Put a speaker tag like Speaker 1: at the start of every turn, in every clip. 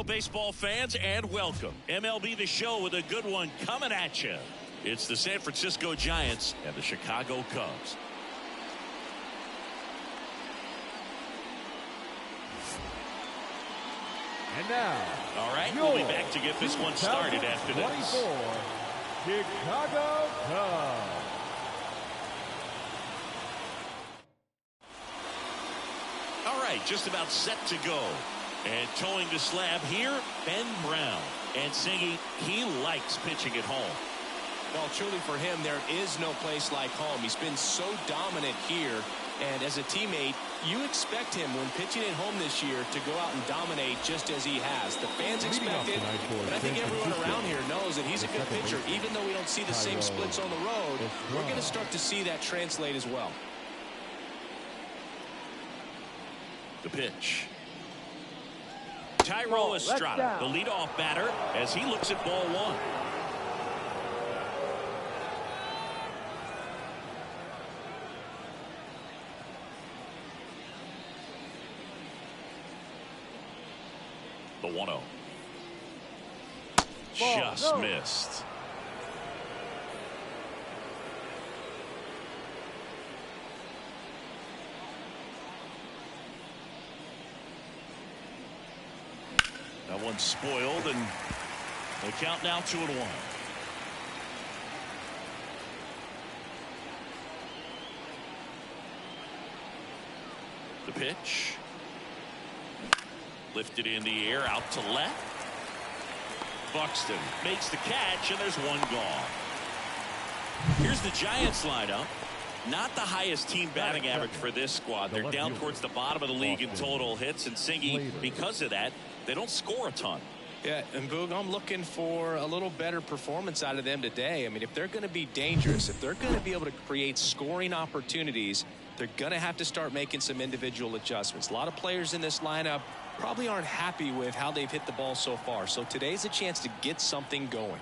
Speaker 1: Hello, baseball fans, and welcome. MLB The Show with a good one coming at you. It's the San Francisco Giants and the Chicago Cubs.
Speaker 2: And now,
Speaker 1: all right, we'll be back to get this one started after this.
Speaker 2: Chicago Cubs.
Speaker 1: All right, just about set to go. And towing the slab here, Ben Brown. And Singy, he likes pitching at home.
Speaker 3: Well, truly for him, there is no place like home. He's been so dominant here. And as a teammate, you expect him when pitching at home this year to go out and dominate just as he has. The fans expect it, but I think everyone around here knows that he's a good pitcher. Even though we don't see the same splits on the road, we're going to start to see that translate as well.
Speaker 1: The pitch. Tyro Estrada, the leadoff batter, as he looks at ball one. The 1-0. Just missed. That one's spoiled, and the count now 2-1. The pitch. Lifted in the air, out to left. Buxton makes the catch, and there's one gone. Here's the Giants lineup. Not the highest team batting average for this squad. They're down towards the bottom of the league in total hits, and Singy, because of that, they don't score a ton.
Speaker 3: Yeah, and Boog, I'm looking for a little better performance out of them today. I mean, if they're going to be dangerous, if they're going to be able to create scoring opportunities, they're going to have to start making some individual adjustments. A lot of players in this lineup probably aren't happy with how they've hit the ball so far. So today's a chance to get something going.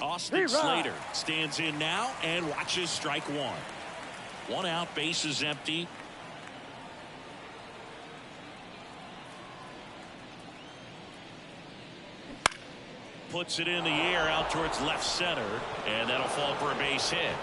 Speaker 1: Austin Slater stands in now and watches strike one. One out, bases empty. Puts it in the air out towards left center, and that'll fall for a base hit.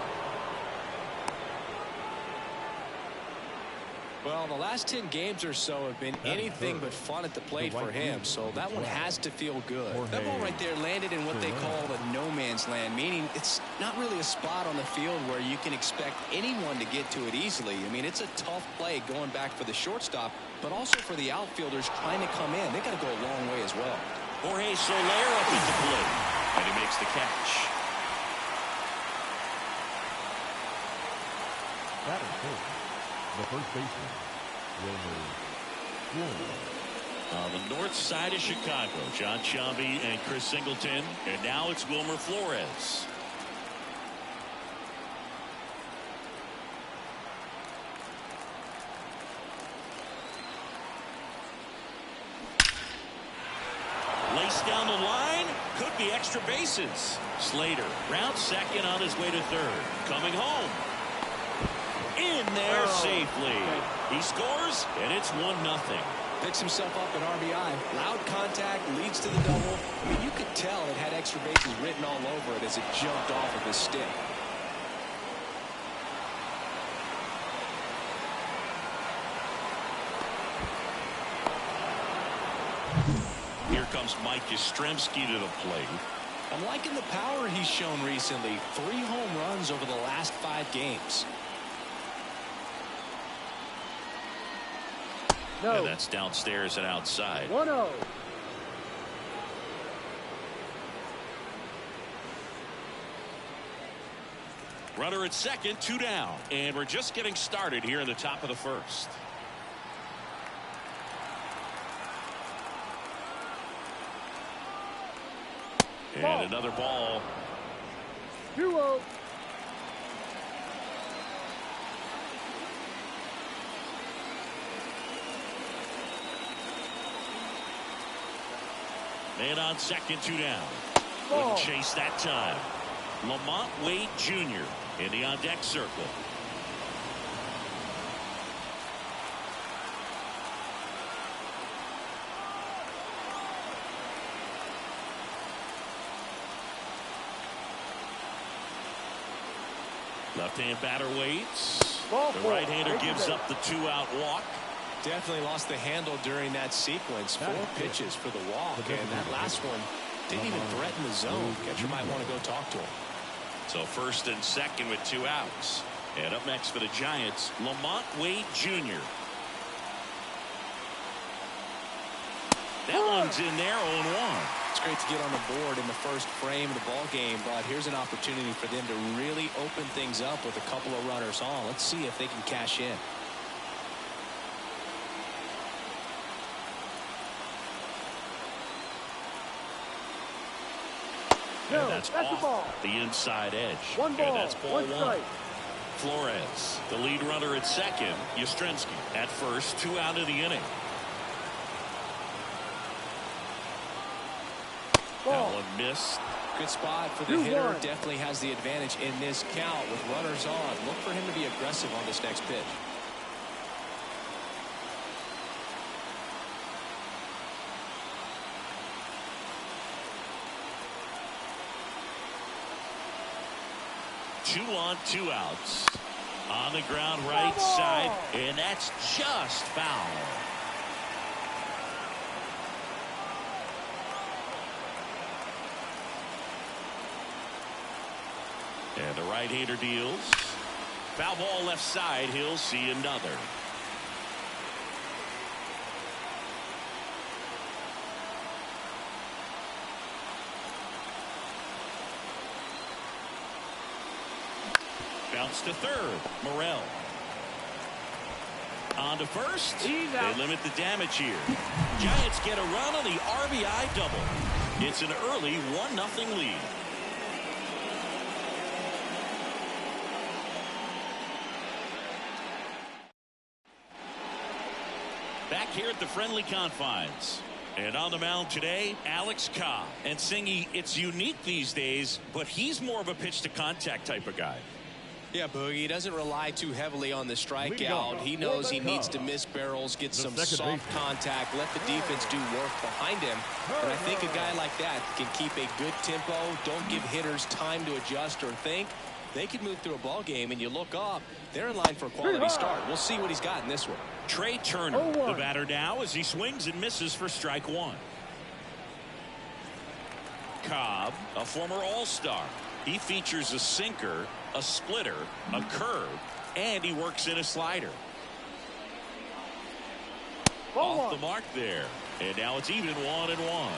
Speaker 3: Well, the last 10 games or so have been anything but fun at the plate for him, so that one has to feel good. That ball right there landed in what they call the no man's land, meaning it's not really a spot on the field where you can expect anyone to get to it easily. I mean, it's a tough play going back for the shortstop, but also for the outfielders trying to come in. They got to go a long way as well.
Speaker 1: Jorge Soler up at the plate, and he makes the catch.
Speaker 2: That is good. The first baseman, Wilmer Flores.
Speaker 1: On the north side of Chicago, John Chambi and Chris Singleton, and now it's Wilmer Flores. Laced down the line, could be extra bases. Slater rounds second on his way to third. Coming home. In there safely. He scores, and it's 1-0.
Speaker 3: Picks himself up an RBI. Loud contact, leads to the double. I mean, you could tell it had extra bases written all over it as it jumped off of his stick.
Speaker 1: Here comes Mike Yastrzemski to the plate.
Speaker 3: I'm liking the power he's shown recently. 3 home runs over the last 5 games.
Speaker 1: No. And that's downstairs and outside.
Speaker 2: 1-0.
Speaker 1: Runner at second, 2 down. And we're just getting started here in the top of the first. And another ball.
Speaker 2: 2-0.
Speaker 1: Man on second, 2 down. Wouldn't chase that time. Lamont Wade Jr. in the on-deck circle. Left-hand batter waits.
Speaker 2: Ball
Speaker 1: The
Speaker 2: four.
Speaker 1: right-hander gives up the 2-out walk.
Speaker 3: Definitely lost the handle during that sequence. 4 pitches for the walk, and that last one didn't even threaten the zone. Catcher might want to go talk to him.
Speaker 1: So first and second with 2 outs. And up next for the Giants, Lamont Wade Jr. That one's in there, 0-1.
Speaker 3: It's great to get on the board in the first frame of the ball game, but here's an opportunity for them to really open things up with a couple of runners on. Let's see if they can cash in.
Speaker 1: And that's off the inside edge.
Speaker 2: One ball,
Speaker 1: and that's ball
Speaker 2: one strike.
Speaker 1: Flores, the lead runner at second. Yastrzemski at first, 2 out of the inning.
Speaker 2: Ball.
Speaker 1: That one missed.
Speaker 3: Good spot for the hitter. Definitely has the advantage in this count with runners on. Look for him to be aggressive on this next pitch. Two
Speaker 1: on, 2 outs. On the ground right side, and that's just foul. And the right-hander deals. Foul ball left side. He'll see another. Bounce to third. Morel. On to first. They limit the damage here. Giants get a run on the RBI double. It's an early 1-0 lead. Back here at the friendly confines. And on the mound today, Alex Cobb. And Singy, it's unique these days, but he's more of a pitch-to-contact type of guy.
Speaker 3: Yeah, Boogie, he doesn't rely too heavily on the strikeout. He knows he needs to miss barrels, get some soft contact, let the defense do work behind him. And I think a guy like that can keep a good tempo, don't give hitters time to adjust or think. They could move through a ball game, and you look up, they're in line for a quality start. We'll see what he's got in this one.
Speaker 1: Trey Turner, the batter now, as he swings and misses for strike 1. Cobb, a former All-Star. He features a sinker, a splitter, a curve, and he works in a slider. Off the mark there. And now it's even 1-1.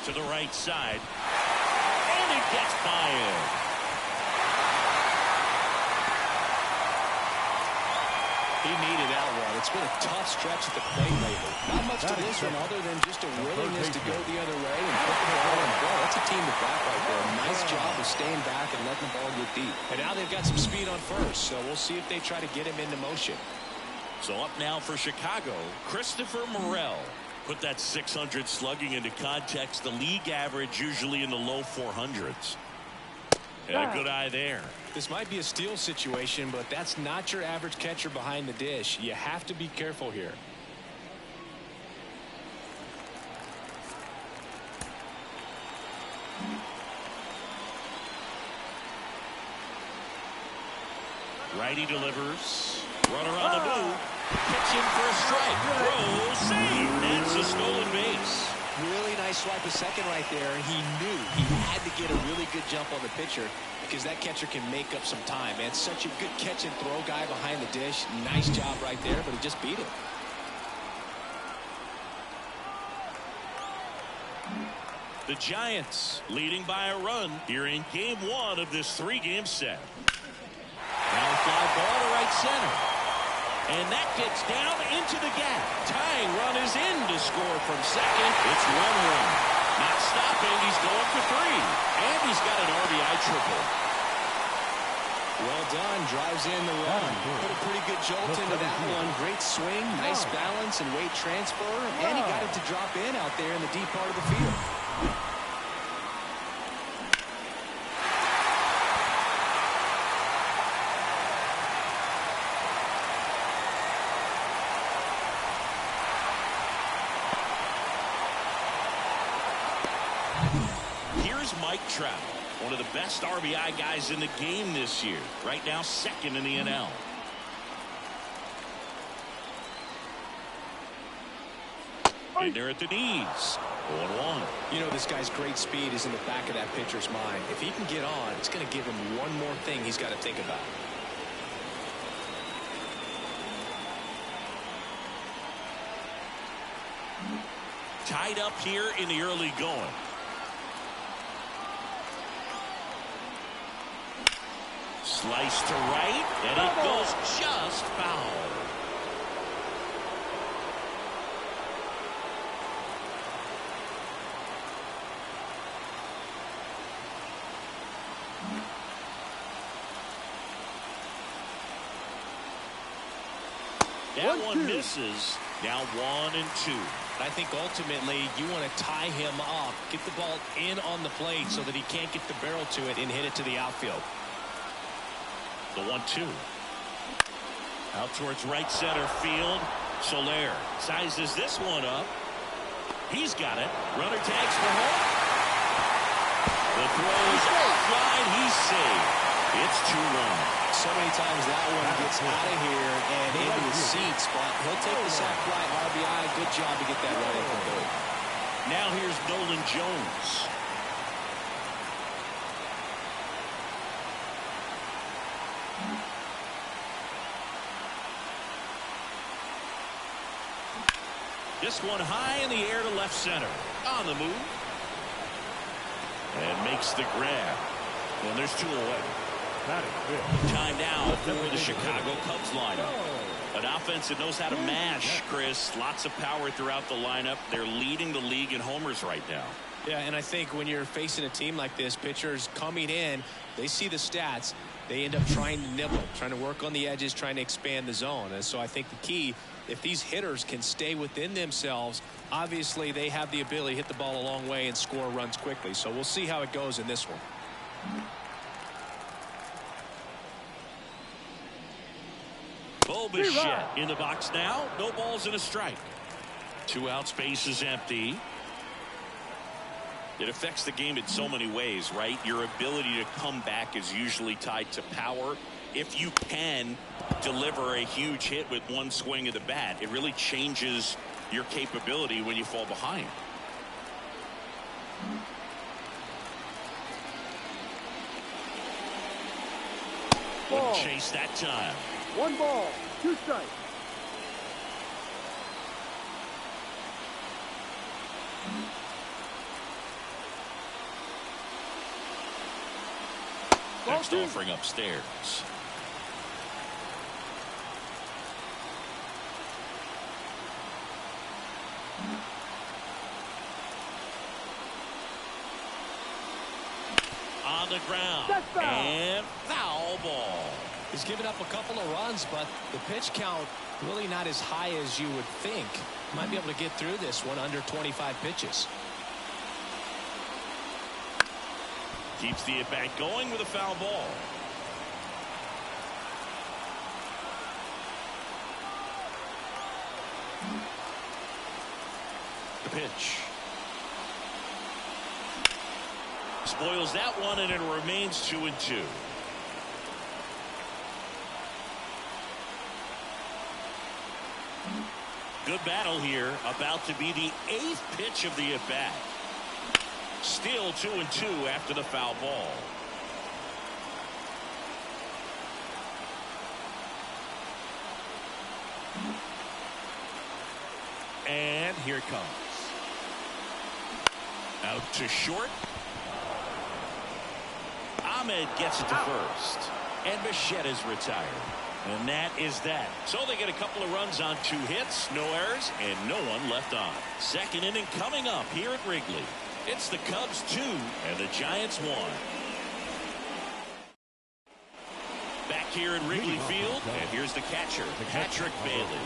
Speaker 1: To the right side. And he gets by him.
Speaker 3: He needed that one. It's been a tough stretch at the plate lately. Not much to this one other than just a willingness to go the other way and put the ball in play. That's a team to bat right there. Nice job of staying back and letting the ball get deep. And now they've got some speed on first, so we'll see if they try to get him into motion.
Speaker 1: So up now for Chicago, Christopher Morel. Put that 600 slugging into context. The league average usually in the low 400s. And a good eye there.
Speaker 3: This might be a steal situation, but that's not your average catcher behind the dish. You have to be careful here.
Speaker 1: Righty delivers. Runner on the move. Pitch in for a strike. Throw, save. That's a stolen base.
Speaker 3: Really nice swipe of second right there. He knew he had to get a really good jump on the pitcher because that catcher can make up some time. Man, such a good catch and throw guy behind the dish. Nice job right there, but he just beat him.
Speaker 1: The Giants leading by a run here in game 1 of this 3-game set. Now a fly ball to right center. And that gets down into the gap. Tying run is in to score from second. It's 1-1. Not stopping. He's going for 3. And he's got an RBI triple.
Speaker 3: Well done. Drives in the run. Put a pretty good jolt into that one. Great swing. Nice balance and weight transfer. And he got it to drop in out there in the deep part of the field.
Speaker 1: Mike Trout, one of the best RBI guys in the game this year. Right now, second in the NL. And they're at the knees. 0-1.
Speaker 3: You know, this guy's great speed is in the back of that pitcher's mind. If he can get on, it's going to give him one more thing he's got to think about.
Speaker 1: Tied up here in the early going. Slice to right, and it goes just foul. That one misses. Now 1-2.
Speaker 4: I think ultimately you want to tie him up, get the ball in on the plate so that he can't get the barrel to it and hit it to the outfield.
Speaker 1: The 1-2. Out towards right center field. Soler sizes this one up. He's got it. Runner tags for home. The throw is offline. He's saved. It's 2-1.
Speaker 3: So many times that one gets out of here and into his seats, but he'll take the sac fly RBI. Good job to get that right in for third.
Speaker 1: Now here's Nolan Jones. This one high in the air to left center. On the move. And makes the grab. And there's 2 away. Time now for the Chicago Cubs lineup. An offense that knows how to mash, Chris. Lots of power throughout the lineup. They're leading the league in homers right now.
Speaker 3: Yeah, and I think when you're facing a team like this, pitchers coming in, they see the stats. They end up trying to nibble, trying to work on the edges, trying to expand the zone. And so I think the key, if these hitters can stay within themselves, obviously they have the ability to hit the ball a long way and score runs quickly. So we'll see how it goes in this one.
Speaker 1: Bo Bichette in the box now. No balls and a strike. 2 outs, base is empty. It affects the game in so many ways, right? Your ability to come back is usually tied to power. If you can deliver a huge hit with one swing of the bat, it really changes your capability when you fall behind. Wouldn't chase that time.
Speaker 2: 1 ball, 2 strikes.
Speaker 1: Next offering upstairs. On the ground. And foul ball.
Speaker 3: He's given up a couple of runs, but the pitch count really not as high as you would think. Might be able to get through this one under 25 pitches.
Speaker 1: Keeps the at-bat going with a foul ball. The pitch. Spoils that one, and it remains 2-2. Good battle here. About to be the 8th pitch of the at-bat. Still 2-2 after the foul ball. And here it comes. Out to short. Ahmed gets it to first. And Bichette is retired. And that is that. So they get a couple of runs on 2 hits, no errors, and no one left on. Second inning coming up here at Wrigley. It's the Cubs 2 and the Giants 1. Back here at Wrigley Field, and here's the catcher, Patrick Bailey.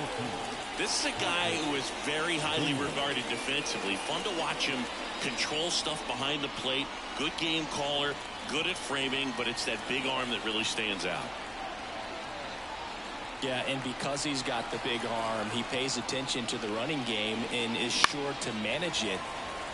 Speaker 1: This is a guy who is very highly regarded defensively. Fun to watch him control stuff behind the plate. Good game caller, good at framing, but it's that big arm that really stands out.
Speaker 3: Yeah, and because he's got the big arm, he pays attention to the running game and is sure to manage it.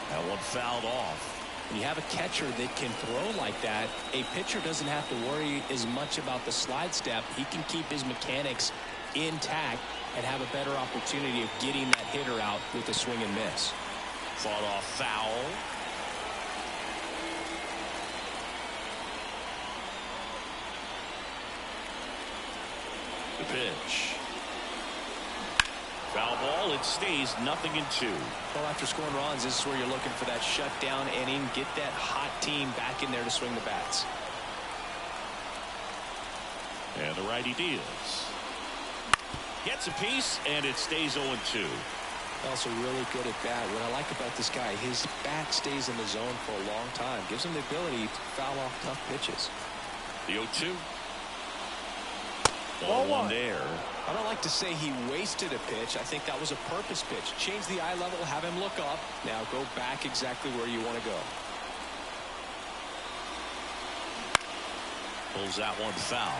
Speaker 1: That one fouled off.
Speaker 3: When you have a catcher that can throw like that, a pitcher doesn't have to worry as much about the slide step. He can keep his mechanics intact and have a better opportunity of getting that hitter out with a swing and miss.
Speaker 1: Fought off foul. The pitch. Foul ball. It stays 0-2.
Speaker 3: Well, after scoring runs, this is where you're looking for that shutdown inning. Get that hot team back in there to swing the bats.
Speaker 1: And the righty deals. Gets a piece, and it stays 0-2.
Speaker 3: Also really good at bat. What I like about this guy, his bat stays in the zone for a long time. Gives him the ability to foul off tough pitches.
Speaker 1: The 0-2. Ball one there.
Speaker 3: I don't like to say he wasted a pitch. I think that was a purpose pitch. Change the eye level, have him look up. Now go back exactly where you want to go.
Speaker 1: Pulls that one foul.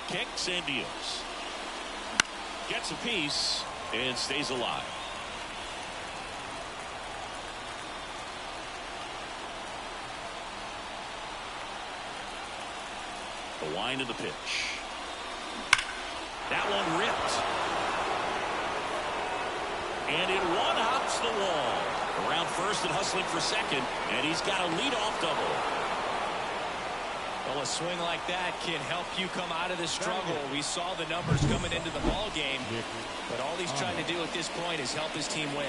Speaker 1: Kicks and deals. Gets a piece and stays alive. The wind of the pitch. That one ripped. And it one-hops the wall. Around first and hustling for second, and he's got a leadoff double.
Speaker 4: Well, a swing like that can help you come out of the struggle. We saw the numbers coming into the ball game, but all he's trying to do at this point is help his team win.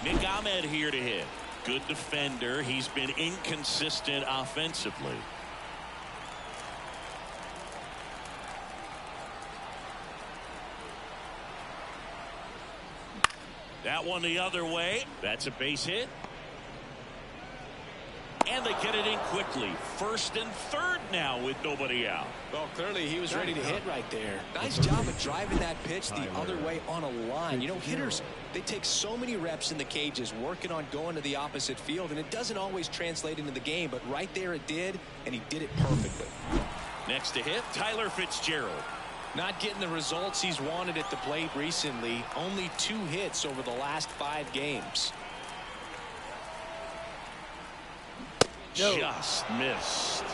Speaker 1: Nick Ahmed here to hit. Good defender. He's been inconsistent offensively. That one the other way. That's a base hit. And they get it in quickly. First and third now with nobody out.
Speaker 3: Well, clearly he was ready to hit right there. Nice job of driving that pitch the other way on a line. You know, hitters, they take so many reps in the cages working on going to the opposite field, and it doesn't always translate into the game, but right there it did, and he did it perfectly.
Speaker 1: Next to hit, Tyler Fitzgerald.
Speaker 4: Not getting the results he's wanted at the plate recently. Only 2 hits over the last 5 games.
Speaker 2: No.
Speaker 1: Just missed.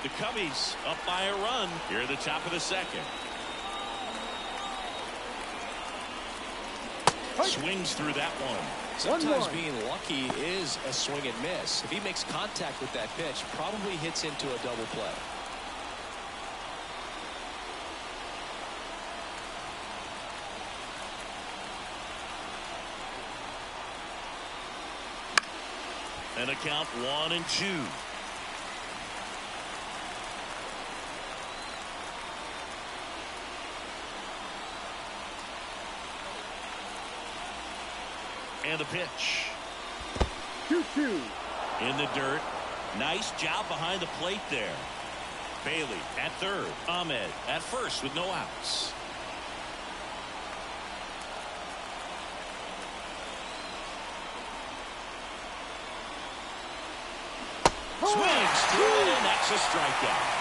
Speaker 1: The Cubbies up by a run here at the top of the second. Swings through that one.
Speaker 3: Sometimes being lucky is a swing and miss. If he makes contact with that pitch, probably hits into a double play.
Speaker 1: And a count 1-2. And the pitch.
Speaker 2: 2-2.
Speaker 1: In the dirt. Nice job behind the plate there. Bailey at third. Ahmed at first with no outs. Swings through it, and that's a strikeout.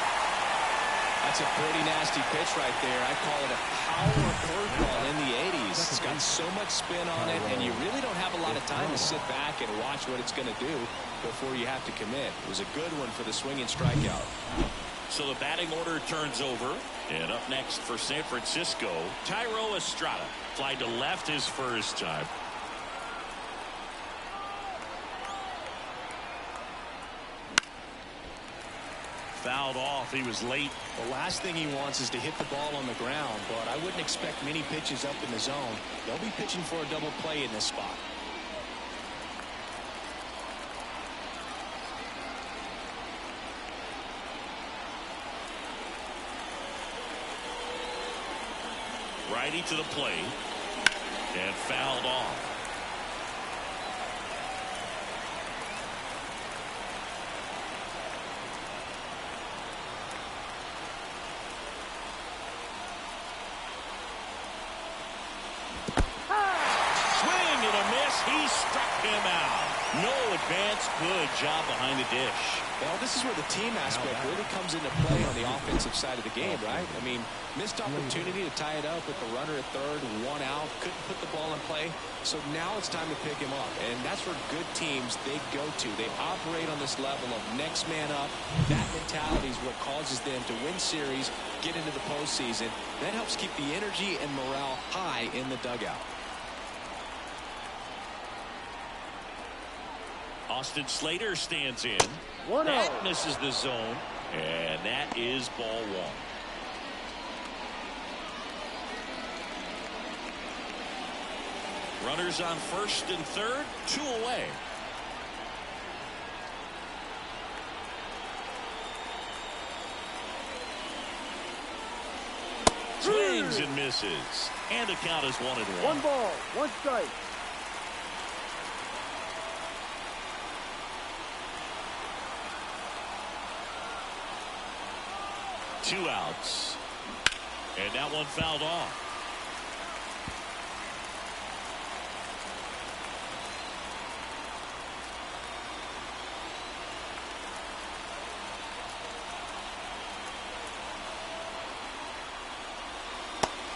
Speaker 3: That's a pretty nasty pitch right there. I call it a power curveball in the 80s. It's got so much spin on it, and you really don't have a lot of time to sit back and watch what it's going to do before you have to commit. It was a good one for the swinging strikeout.
Speaker 1: So the batting order turns over. And up next for San Francisco, Thairo Estrada. Fly to left his first time. Fouled off. He was late.
Speaker 3: The last thing he wants is to hit the ball on the ground, but I wouldn't expect many pitches up in the zone. They'll be pitching for a double play in this spot.
Speaker 1: Righty to the plate and fouled off. him out. No advance. Good job behind the dish.
Speaker 3: Well, this is where the team aspect really comes into play on the offensive side of the game, right? I mean, missed opportunity to tie it up with the runner at third, one out, couldn't put the ball in play. So now it's time to pick him up. And that's where good teams, they go to. They operate on this level of next man up. That mentality is what causes them to win series, get into the postseason. That helps keep the energy and morale high in the dugout.
Speaker 1: Austin Slater stands in.
Speaker 2: That
Speaker 1: misses the zone, and that is ball one. Runners on first and third, 2 away. Swings and misses, and the count is 1-1.
Speaker 2: 1 ball, 1 strike.
Speaker 1: Two outs. And that one fouled off.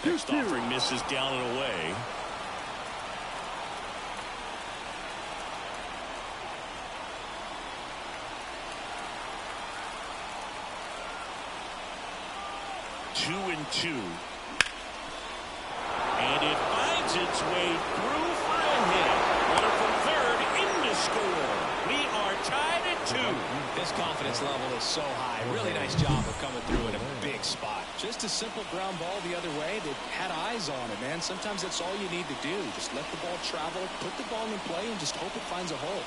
Speaker 1: Next offering misses down and away. Two and two. And it finds its way through for a hit. Runner from third in to score. We are tied at 2.
Speaker 3: This confidence level is so high. Really nice job of coming through in a big spot. Just a simple ground ball the other way. They had eyes on it, man. Sometimes that's all you need to do. Just let the ball travel, put the ball in play, and just hope it finds a hole.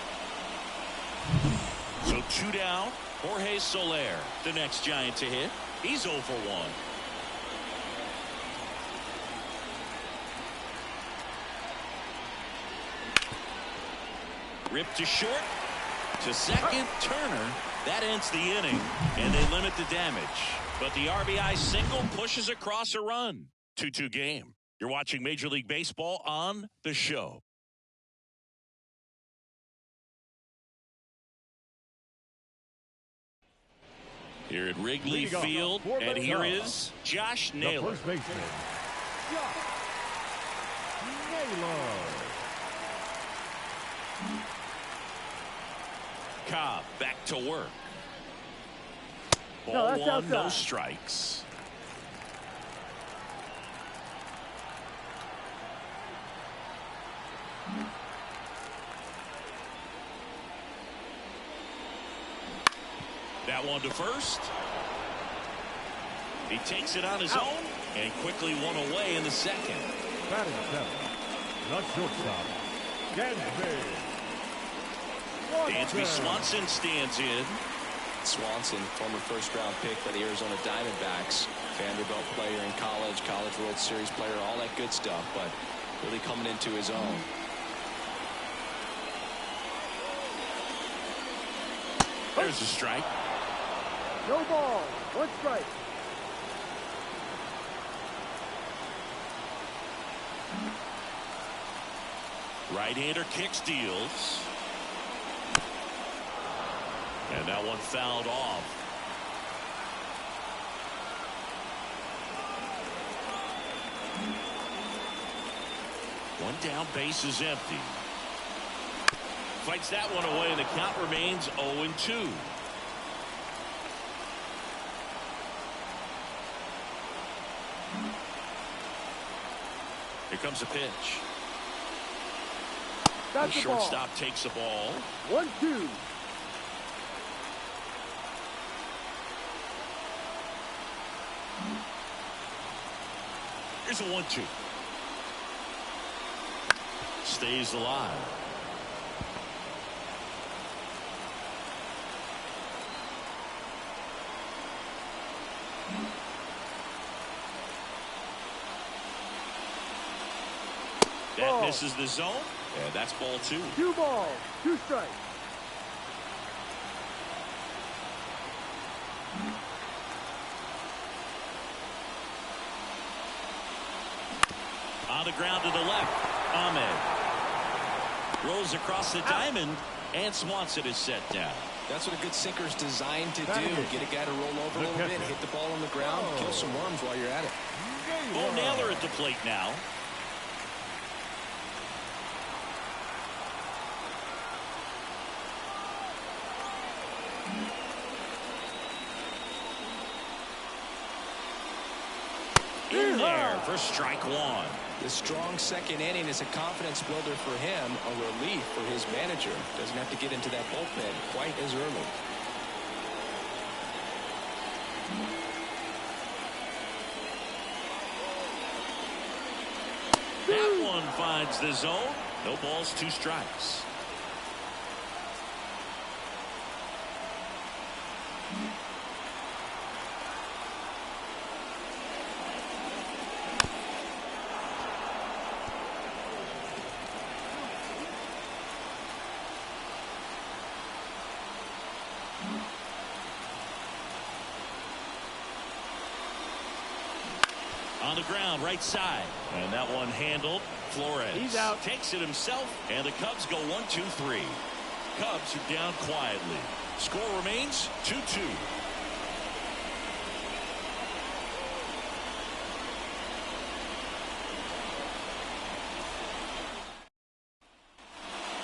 Speaker 1: So 2 down. Jorge Soler, the next Giant to hit. He's 0 for 1. Ripped to short, to second. Turner. That ends the inning, and they limit the damage. But the RBI single pushes across a run. 2-2 game. You're watching Major League Baseball on The Show. Here at Wrigley Field, and here is Josh Naylor.
Speaker 2: The first baseman, Josh Naylor.
Speaker 1: Cobb back to work.
Speaker 2: No,
Speaker 1: Ball
Speaker 2: that's
Speaker 1: one,
Speaker 2: outside.
Speaker 1: no strikes. That one to first. He takes it on his own and quickly one away in the second.
Speaker 2: Batting seventh, the shortstop, Dansby.
Speaker 1: Dansby Swanson stands in.
Speaker 3: Swanson, former first-round pick by the Arizona Diamondbacks, Vanderbilt player in college, College World Series player, all that good stuff, but really coming into his own.
Speaker 1: There's a strike.
Speaker 2: No ball, 1 strike.
Speaker 1: Right-hander kick steals. And that one fouled off. One down, base is empty. Fights that one away, and the count remains 0-2. Here comes a pitch.
Speaker 2: That's
Speaker 1: The
Speaker 2: the ball.
Speaker 1: shortstop takes the ball.
Speaker 2: 1-2.
Speaker 1: Here's a 1-2. Stays alive. That
Speaker 2: Ball.
Speaker 1: misses the zone, and that's ball 2.
Speaker 2: 2 balls, 2 strikes.
Speaker 1: On the ground to the left, Ahmed. Rolls across the diamond, and Swanson is set down.
Speaker 3: That's what a good sinker's designed to do. Get a guy to roll over a little bit, hit the ball on the ground, kill some worms while you're at it.
Speaker 1: Bo Naylor at the plate now. In there for strike one.
Speaker 3: The strong second inning is a confidence builder for him, a relief for his manager. Doesn't have to get into that bullpen quite as early.
Speaker 1: That one finds the zone. No balls, 2 strikes. On the ground, right side. And that one handled. Flores.
Speaker 2: He's out.
Speaker 1: Takes it himself. And the Cubs go 1-2-3. Cubs are down quietly. Score remains 2-2.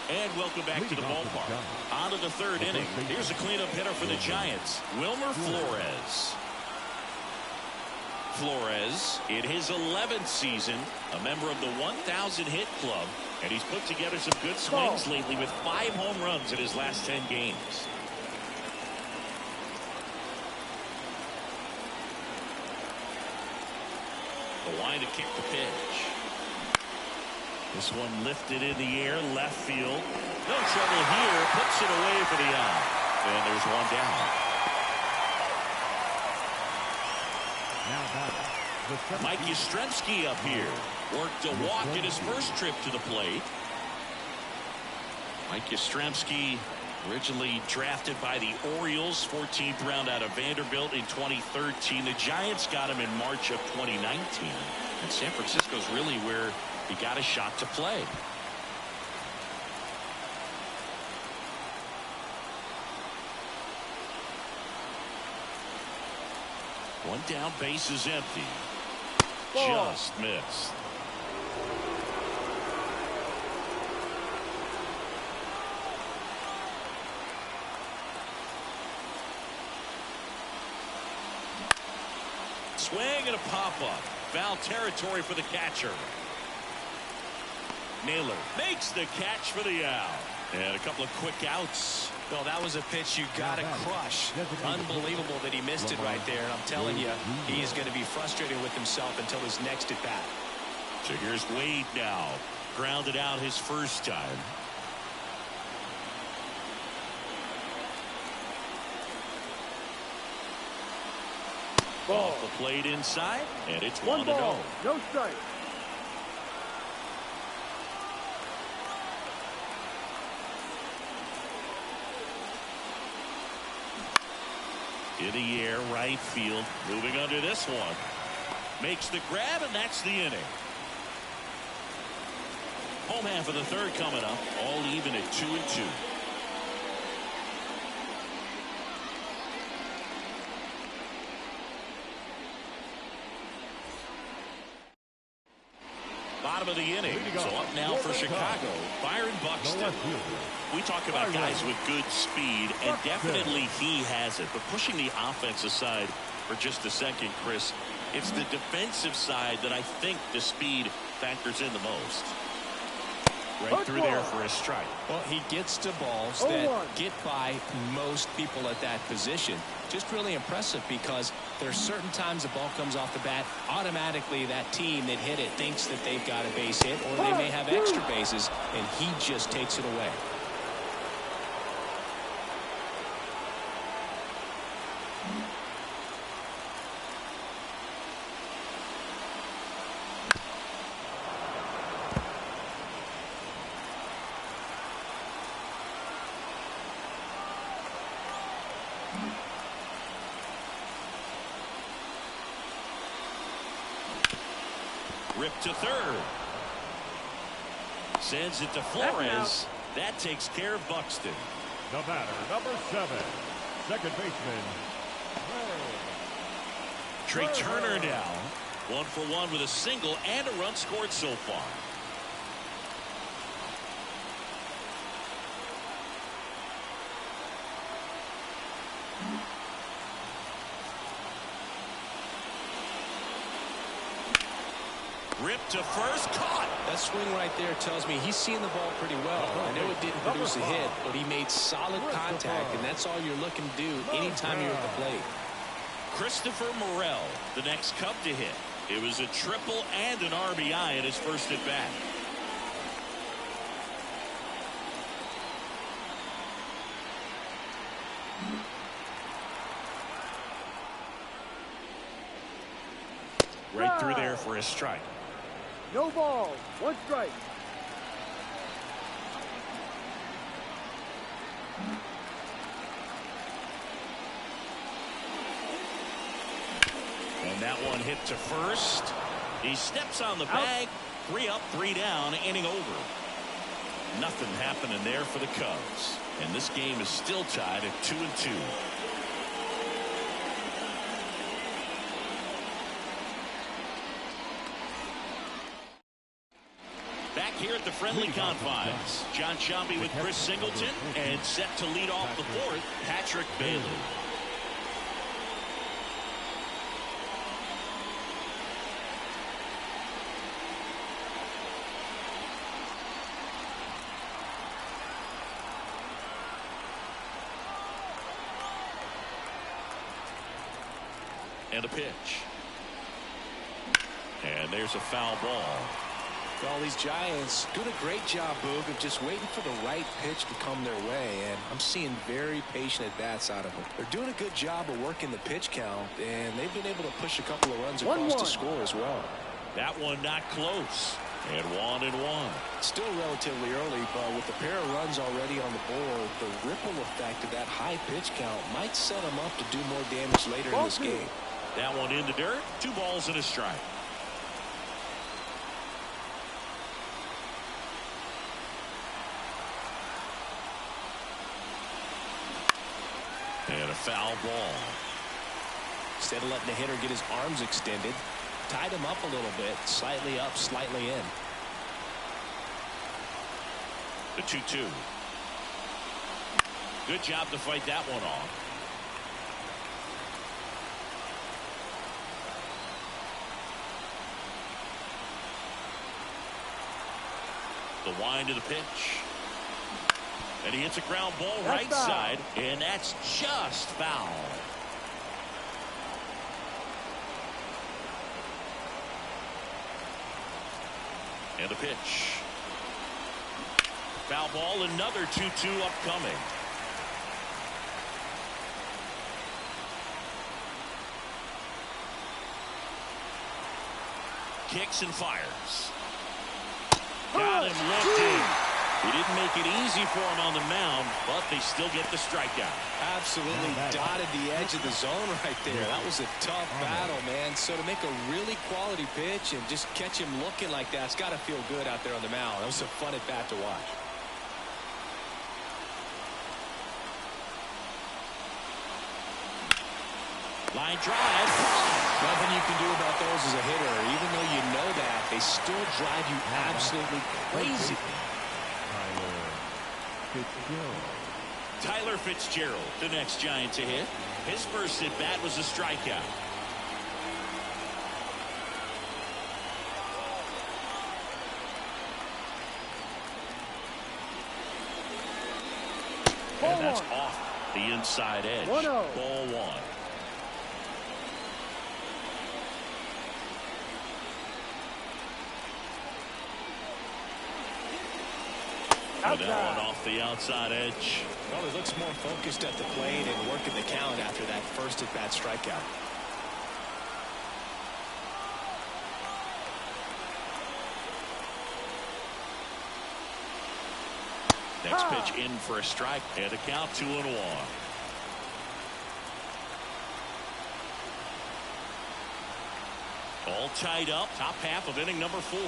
Speaker 1: And welcome back to the ballpark. On to the 3rd inning. Here's a cleanup hitter for the Giants, Wilmer Flores. Flores, in his 11th season, a member of the 1,000 hit club, and he's put together some good swings lately with 5 home runs in his last 10 games. The line to kick the pitch. This one lifted in the air, left field. No trouble here, puts it away for the out. And there's one down. Mike Yastrzemski up here. Worked a walk in his first trip to the plate. Mike Yastrzemski, originally drafted by the Orioles, 14th round out of Vanderbilt in 2013. The Giants got him in March of 2019. And San Francisco's really where he got a shot to play. One down, base is empty. Just missed. Swing and a pop-up. Foul territory for the catcher. Naylor makes the catch for the out. And a couple of quick outs.
Speaker 3: Well, that was a pitch you got to crush. Unbelievable that he missed it right there. I'm telling you, he is going to be frustrated with himself until his next at bat.
Speaker 1: So here's Wade now. Grounded out his first time. Off the plate inside, and it's 1-0.
Speaker 2: No strike.
Speaker 1: In the air, right field. Moving under this one. Makes the grab, and that's the inning. Home half of the 3rd coming up. All even at 2-2. Bottom of the inning. So up now for Chicago, Byron Buxton. We talk about guys with good speed, and definitely he has it. But pushing the offense aside for just a second, Chris, it's the defensive side that I think the speed factors in the most. Right through there for a strike.
Speaker 3: Well, he gets to balls that get by most people at that position. Just really impressive because there's certain times the ball comes off the bat, automatically that team that hit it thinks that they've got a base hit, or they may have extra bases, and he just takes it away.
Speaker 1: Ripped to third. Sends it to Flores. That takes care of Buxton.
Speaker 2: The batter, number 7, second baseman,
Speaker 1: Trey Turner down. 1 for 1 with a single and a run scored so far. Ripped to first, caught.
Speaker 3: That swing right there tells me he's seeing the ball pretty well. I know it didn't produce a hit, but he made solid contact, and that's all you're looking to do anytime you're at the plate.
Speaker 1: Christopher Morel, the next Cub to hit. It was a triple and an RBI in his first at bat. Right through there for a strike.
Speaker 2: no ball, 1 strike.
Speaker 1: And that one hit to first. He steps on the bag. 3 up, 3 down, inning over. Nothing happening there for the Cubs. And this game is still tied at 2-2. Back here at the friendly confines, John Shambi with Chris Singleton, and set to lead off the 4th, Patrick Bailey. And a pitch. And there's a foul ball.
Speaker 3: Well, these Giants doing a great job, Boog, of just waiting for the right pitch to come their way, and I'm seeing very patient at-bats out of them. They're doing a good job of working the pitch count, and they've been able to push a couple of runs across to score as well.
Speaker 1: That one not close. And 1-1.
Speaker 3: Still relatively early, but with a pair of runs already on the board, the ripple effect of that high pitch count might set them up to do more damage later in this game.
Speaker 1: That one in the dirt. 2 balls and a strike. And a foul ball.
Speaker 3: Instead of letting the hitter get his arms extended, tied him up a little bit, slightly up, slightly in.
Speaker 1: The 2-2. Good job to fight that one off. The wind of the pitch. And he hits a ground ball right side, and that's just foul. And the pitch. Foul ball, another 2-2 upcoming. Kicks and fires. Got him looking. He didn't make it easy for him on the mound, but they still get the strikeout.
Speaker 3: Absolutely dotted the edge of the zone right there. That was a tough battle, man. So to make a really quality pitch and just catch him looking like that, it's got to feel good out there on the mound. That was a fun at bat to watch.
Speaker 1: Line drive.
Speaker 3: Nothing you can do about those as a hitter. Even though you know that, they still drive you absolutely crazy.
Speaker 1: Tyler Fitzgerald, the next Giant to hit. His first at bat was a strikeout. And that's off the inside edge.
Speaker 2: 1-0.
Speaker 1: Ball 1. And that one off the outside edge.
Speaker 3: Well, he looks more focused at the plate and working the count after that first at-bat strikeout.
Speaker 1: Next pitch in for a strike and a count 2-1. All tied up. Top half of inning number 4.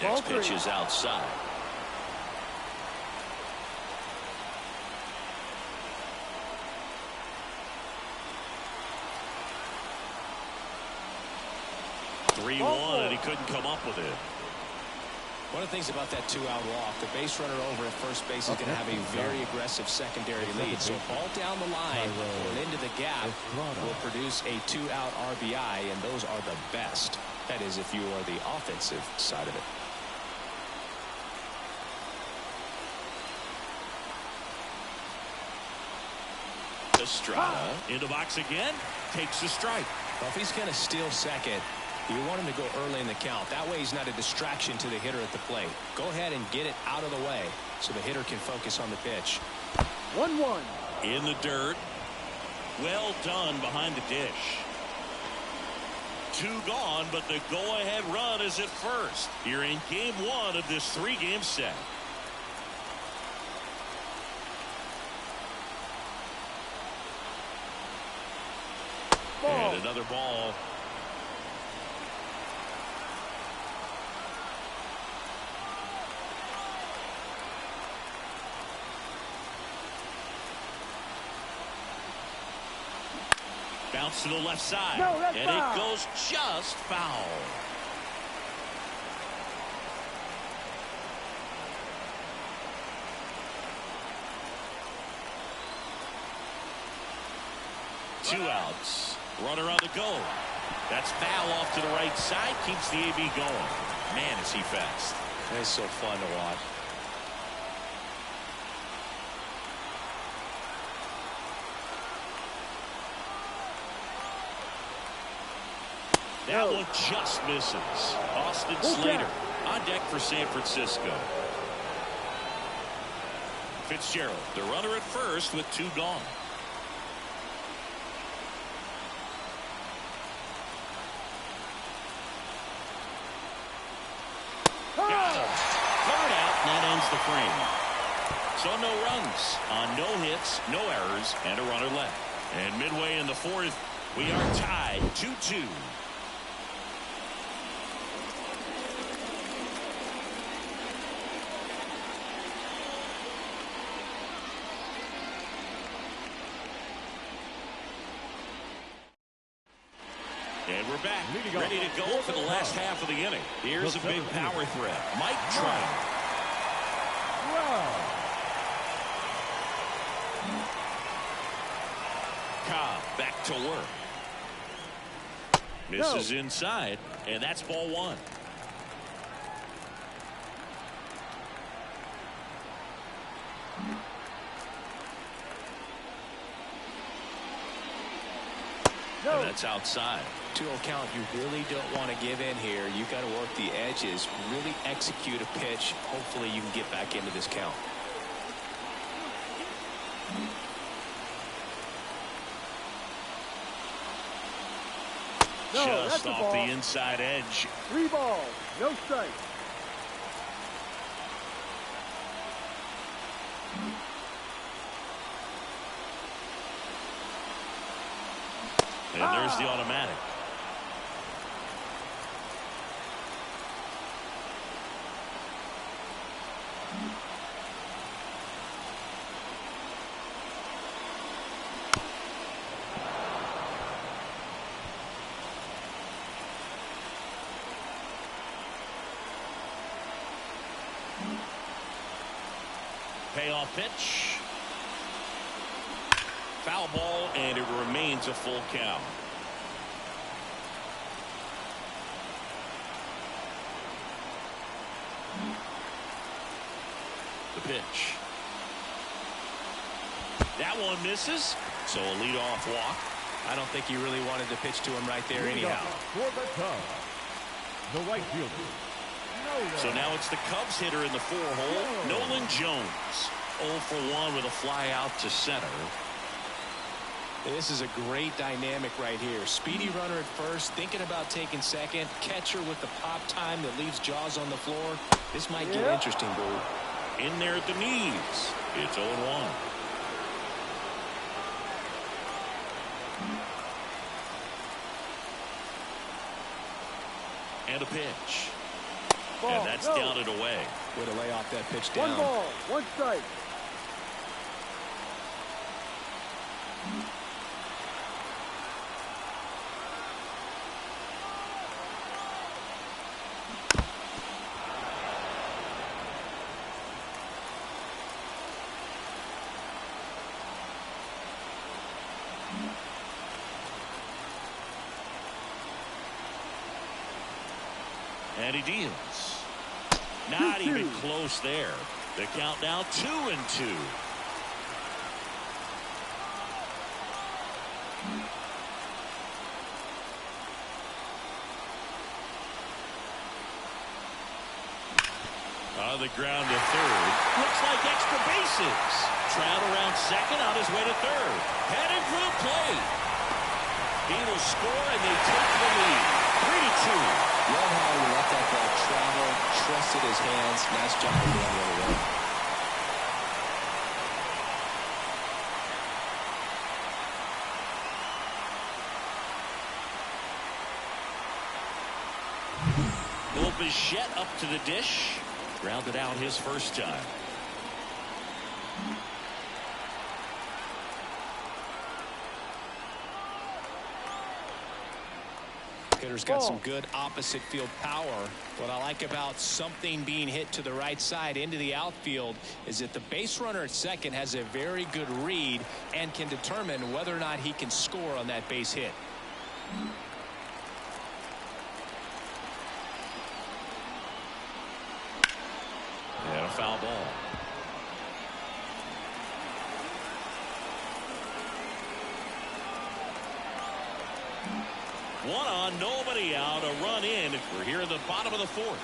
Speaker 1: Next pitch is outside. (3-1), and he couldn't come up with it.
Speaker 3: One of the things about that two-out walk, the base runner over at first base is going to have a very aggressive secondary lead. So ball down the line or into the gap will produce a two-out RBI, and those are the best. That is, if you are the offensive side of it.
Speaker 1: Estrada in the box again, takes the strike.
Speaker 3: Well, if he's going to steal second, you want him to go early in the count. That way he's not a distraction to the hitter at the plate. Go ahead and get it out of the way so the hitter can focus on the pitch.
Speaker 2: 1-1.
Speaker 1: In the dirt. Well done behind the dish. 2 gone, but the go-ahead run is at first. Here in game 1 of this 3-game set. And another ball. Bounce to the left side, and it goes just foul. Two outs. Runner on the go. That's foul off to the right side. Keeps the AB going. Man, is he fast.
Speaker 3: It's so fun to watch.
Speaker 1: That one just misses. Austin Slater on deck for San Francisco. Fitzgerald, the runner at first with 2 gone. Got him. Third out, and that ends the frame. So no runs on no hits, no errors, and a runner left. And midway in the 4th, we are tied 2-2. And we're back, ready to go for the last half of the inning. Here's a big power threat. Mike Trout. Cobb back to work. Misses inside, and that's ball 1. And that's outside.
Speaker 3: 2-0 count. You really don't want to give in here. You got to work the edges, really execute a pitch. Hopefully you can get back into this count.
Speaker 1: Just off the inside edge.
Speaker 2: 3 balls, no strike.
Speaker 1: And there's the automatic. Payoff pitch. Foul ball, and it remains a full count. The pitch. That one misses, so a leadoff walk.
Speaker 3: I don't think you really wanted to pitch to him right there anyhow.
Speaker 2: For the Cubs, the right fielder.
Speaker 1: So now it's the Cubs hitter in the 4-hole, Nolan Jones. 0 for 1 with a fly out to center.
Speaker 3: This is a great dynamic right here. Speedy runner at first, thinking about taking second. Catcher with the pop time that leaves Jaws on the floor. This might get interesting, Boo.
Speaker 1: In there at the knees. It's 0-1. And a pitch. And that's down and away.
Speaker 3: Way to lay off that pitch down.
Speaker 5: 1 ball, 1 strike.
Speaker 1: And he deals. Not even close there. The count now 2-2. On the ground to third. Looks like extra bases. Trout around second, on his way to third. Headed for the plate. He will score and they take the lead. 3-2.
Speaker 3: Love how he let that ball travel, trusted his hands. Nice job of going the other way.
Speaker 1: Bichette up to the dish. Grounded out his first time.
Speaker 3: Hitter's got some good opposite field power. What I like about something being hit to the right side into the outfield is that the base runner at second has a very good read and can determine whether or not he can score on that base hit.
Speaker 1: And a foul ball. One on, nobody out, a run in. We're here in the bottom of the fourth.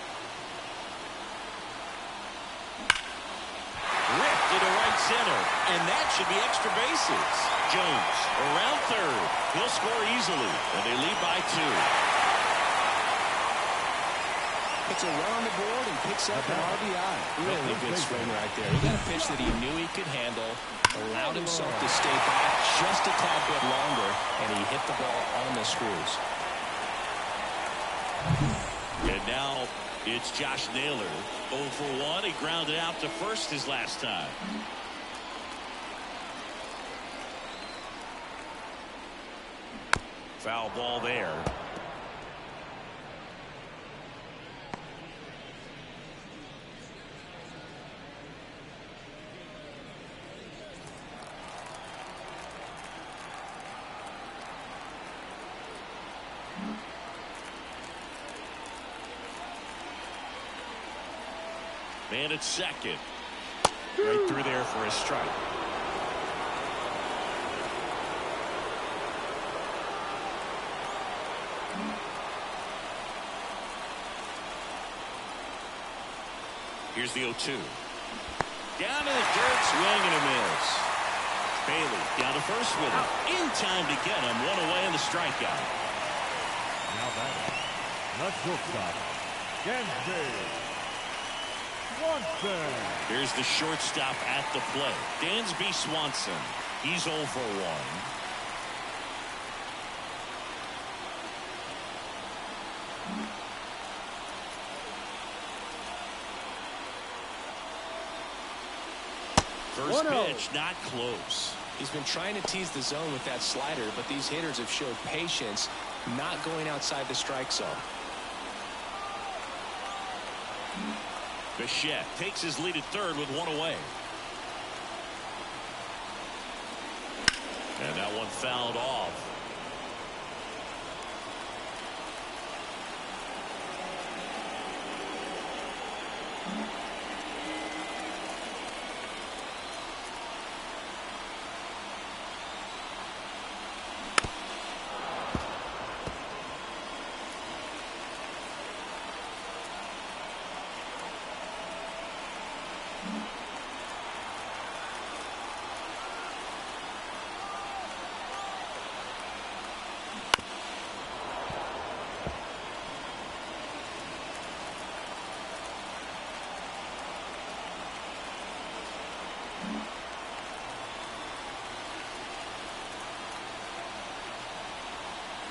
Speaker 1: Ripped into right center, and that should be extra bases. Jones around third. He'll score easily, and they lead by 2.
Speaker 3: Puts a run on the board and picks up an RBI. Really good swing right there. He got a pitch that he knew he could handle, allowed himself to stay back just a tad bit longer, and he hit the ball on the screws.
Speaker 1: And now it's Josh Naylor. 0 for 1. He grounded out to first his last time. Foul ball there. Man at second. Right through there for a strike. Here's the 0-2. Down to the dirt, swing and a miss. Bailey down to first with him. In time to get him. 1 away in the strikeout.
Speaker 2: Now batting. The shortstop, Dansby Swanson.
Speaker 1: Here's the shortstop at the plate. Dansby Swanson. He's 0 for 1. First pitch, not close.
Speaker 3: He's been trying to tease the zone with that slider, but these hitters have showed patience, not going outside the strike zone.
Speaker 1: Bichette takes his lead at third with 1 away. And that one fouled off.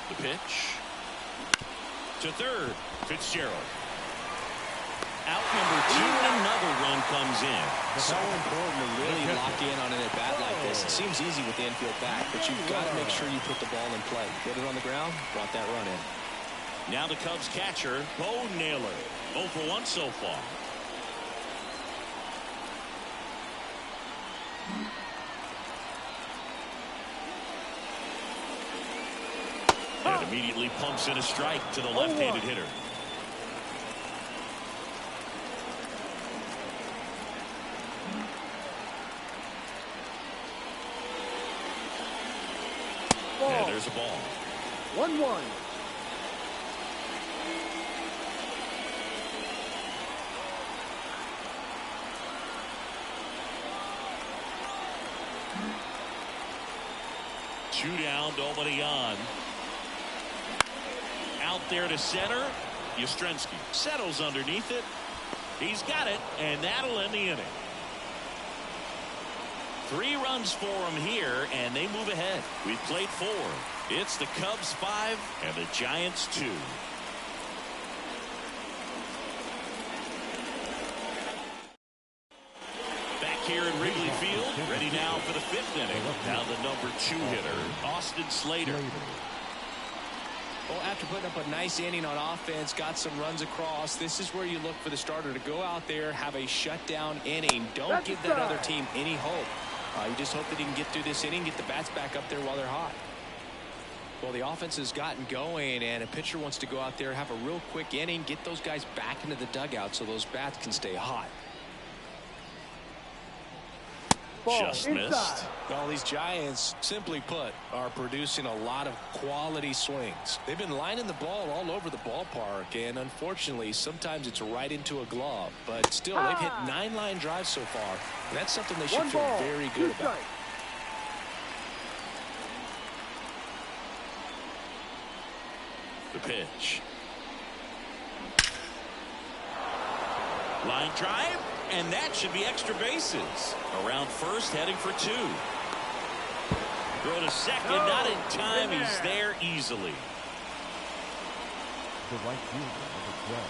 Speaker 1: The pitch to third. Fitzgerald. Out number 2, and another run comes in.
Speaker 3: So important to really lock in on an at-bat like this. It seems easy with the infield back, but you've got to make sure you put the ball in play. Get it on the ground, brought that run in.
Speaker 1: Now the Cubs catcher, Bo Naylor. 0 for 1 so far. And immediately pumps in a strike to the left-handed hitter. And there's a ball.
Speaker 5: 1-1.
Speaker 1: Two down, nobody on. Out there to center. Yastrzemski settles underneath it. He's got it, and that'll end the inning. 3 runs for him here, and they move ahead. We've played 4. It's the Cubs 5 and the Giants 2. Back here in Wrigley Field, ready now for the 5th inning. Now the number 2 hitter, Austin Slater.
Speaker 3: Well, after putting up a nice inning on offense, got some runs across, this is where you look for the starter to go out there, have a shutdown inning. Don't give that other team any hope. You just hope that he can get through this inning, get the bats back up there while they're hot. Well, the offense has gotten going, and a pitcher wants to go out there, have a real quick inning, get those guys back into the dugout so those bats can stay hot.
Speaker 1: Just missed.
Speaker 3: Well, these Giants, simply put, are producing a lot of quality swings. They've been lining the ball all over the ballpark, and unfortunately, sometimes it's right into a glove. But still, they've hit 9 line drives so far, and that's something they should feel very good about.
Speaker 1: The pitch. Line drive, and that should be extra bases. Around first, heading for 2. Throw to second, not in time. He's there easily.
Speaker 2: The right fielder, number 12,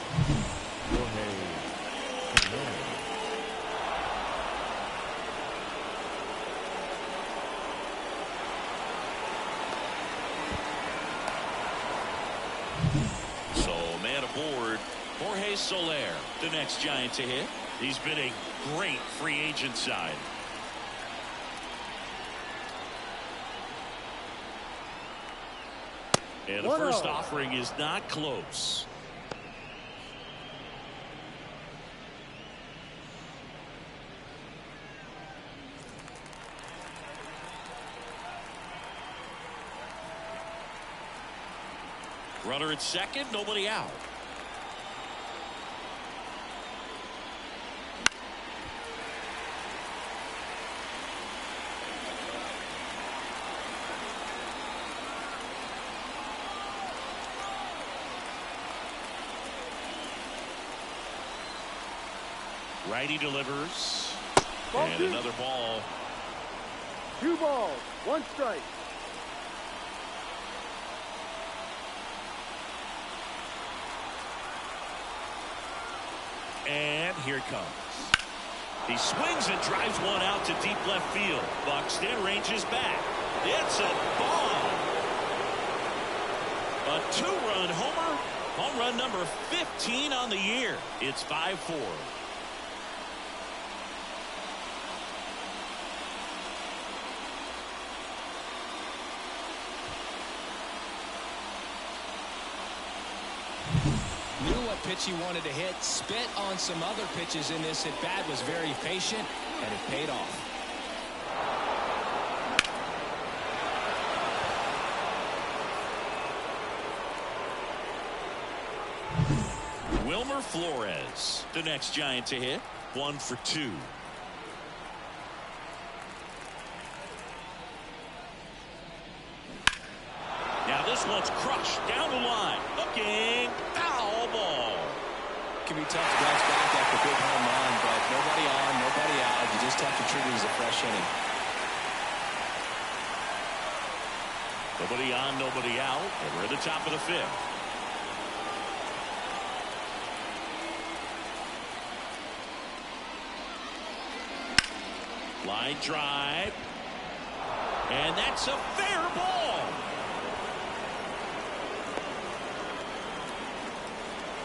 Speaker 1: So, man aboard, Jorge Soler, the next Giant to hit. He's been a great free agent side. And the first offering is not close. Runner at second, nobody out. Righty delivers. And another ball.
Speaker 5: 2 balls, 1 strike.
Speaker 1: And here it comes. He swings and drives one out to deep left field. Buxton ranges back. It's a bomb. A 2-run homer. Home run number 15 on the year. It's 5-4.
Speaker 3: Pitch he wanted to hit, spit on some other pitches in this at bat, was very patient, and it paid off.
Speaker 1: Wilmer Flores, the next Giant to hit. 1 for 2. Now this one's crushed down the line. Looking, foul ball.
Speaker 3: It can be tough to bounce back after a big home run, but nobody on, nobody out. You just have to treat it as a fresh inning.
Speaker 1: Nobody on, nobody out, and we're at the top of the 5th. Line drive. And that's a fair ball.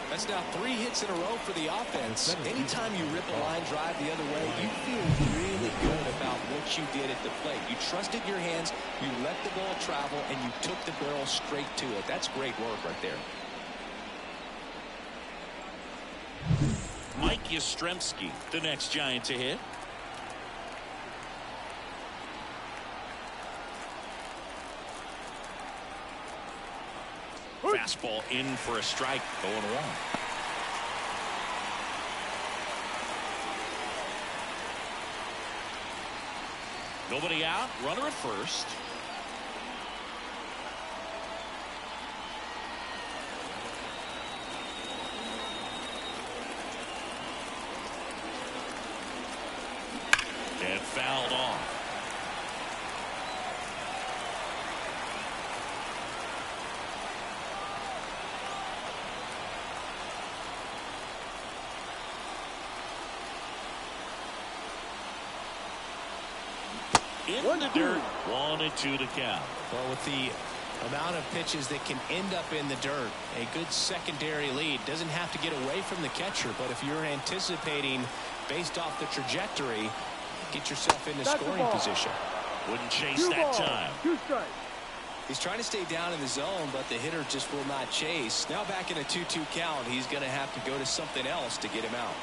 Speaker 3: That's now 3 hits in a row for the offense. Anytime you rip a line drive the other way, you feel really good about what you did at the plate. You trusted your hands, you let the ball travel, and you took the barrel straight to it. That's great work right there.
Speaker 1: Mike Yastrzemski, the next Giant to hit. Fastball in for a strike, 0-1. Nobody out, runner at first. And fouled off. In the dirt, 1-2 to count.
Speaker 3: Well, with the amount of pitches that can end up in the dirt, a good secondary lead doesn't have to get away from the catcher, but if you're anticipating based off the trajectory, get yourself into scoring position.
Speaker 1: Wouldn't chase that time.
Speaker 5: 2 strikes.
Speaker 3: He's trying to stay down in the zone, but the hitter just will not chase. Now back in a 2-2 count, he's going to have to go to something else to get him out.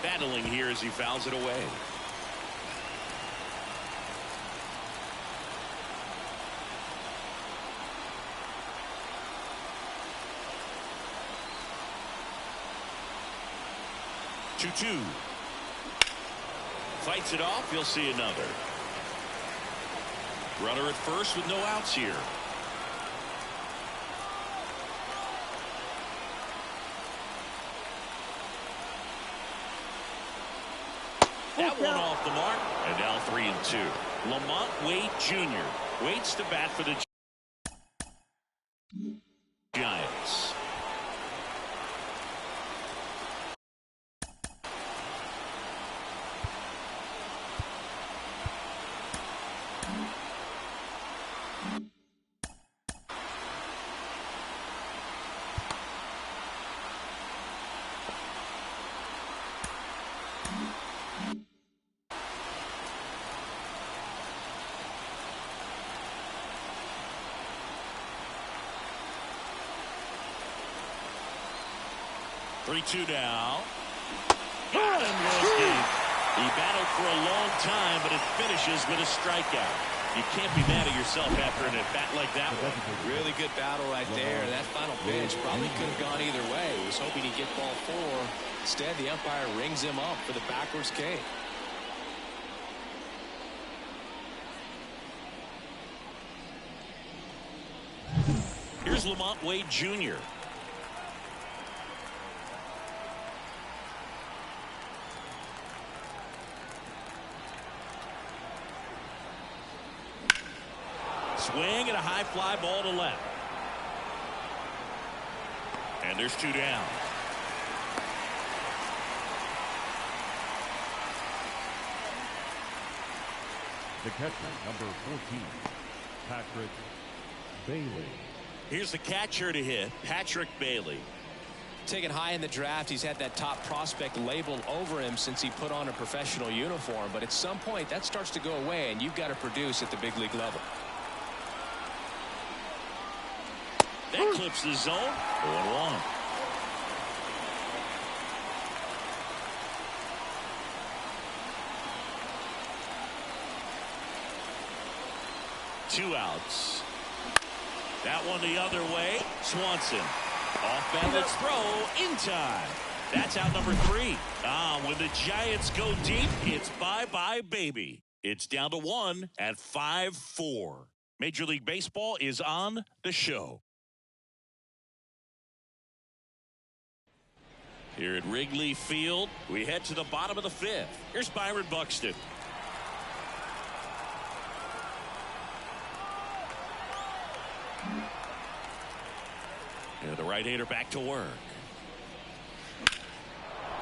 Speaker 1: Battling here as he fouls it away. Two. Fights it off. He'll see another. Runner at first with no outs here. That one off the mark, and now 3-2. Lamont Wade Jr. waits to bat for the Giants. Three-two now. Got him, deep. He battled for a long time, but it finishes with a strikeout. You can't be mad at yourself after an at-bat like that one.
Speaker 3: Really good battle right there. That final pitch probably could have gone either way. He was hoping he'd get ball 4. Instead, the umpire rings him up for the backwards K.
Speaker 1: Here's Lamont Wade Jr. Swing and a high fly ball to left. And there's 2 down.
Speaker 2: The catcher, number 14, Patrick Bailey.
Speaker 1: Here's the catcher to hit, Patrick Bailey.
Speaker 3: Taken high in the draft, he's had that top prospect labeled over him since he put on a professional uniform. But at some point, that starts to go away, and you've got to produce at the big league level.
Speaker 1: That clips the zone. 0-1. Two outs. That one the other way. Swanson. Off-balance throw in time. That's out number 3. When the Giants go deep, it's bye-bye, baby. It's down to 1 at 5-4. Major League Baseball is on the show. Here at Wrigley Field, we head to the bottom of the 5th. Here's Byron Buxton. And the right-hander back to work.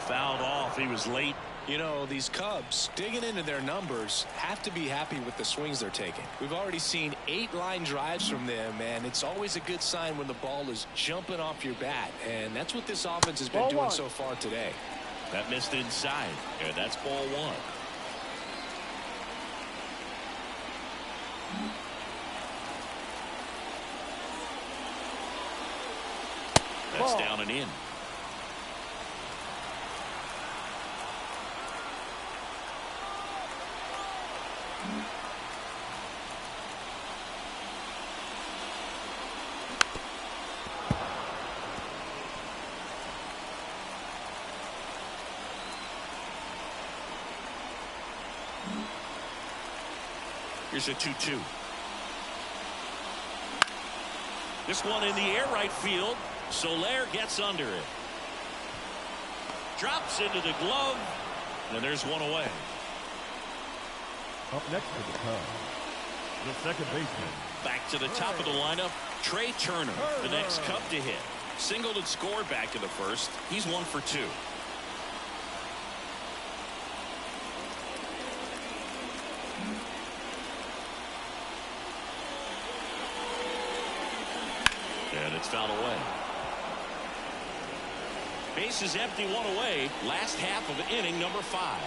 Speaker 1: Fouled off. He was late.
Speaker 3: You know, these Cubs, digging into their numbers, have to be happy with the swings they're taking. We've already seen 8 line drives from them, and it's always a good sign when the ball is jumping off your bat. And that's what this offense has been doing so far today.
Speaker 1: That missed inside, and that's ball 1. That's down and in. Here's a 2-2. This one in the air right field. Soler gets under it. Drops into the glove. And there's one away.
Speaker 2: Up next to the Cubs, the second baseman.
Speaker 1: Back to the top of the lineup, Trey Turner, the next Cub to hit. Singled and scored back in the first. He's 1 for 2. And it's fouled away. Base is empty, 1 away. Last half of inning number 5.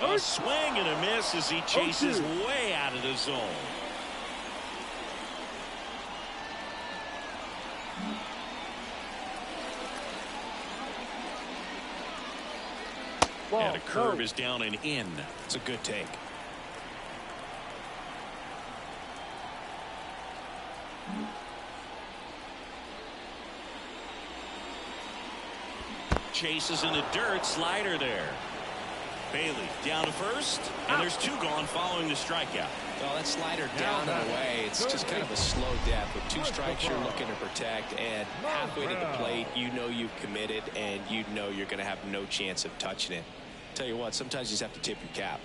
Speaker 1: A swing and a miss as he chases way out of the zone. And a curve is down and in.
Speaker 3: It's a good take.
Speaker 1: Chases in the dirt. Slider there. Bailey down to first, and there's 2 gone following the strikeout.
Speaker 3: Well, that slider down and away, it's just kind of a slow death. With 2 strikes you're looking to protect, and halfway to the plate you know you've committed, and you know you're going to have no chance of touching it. Tell you what, sometimes you just have to tip your cap.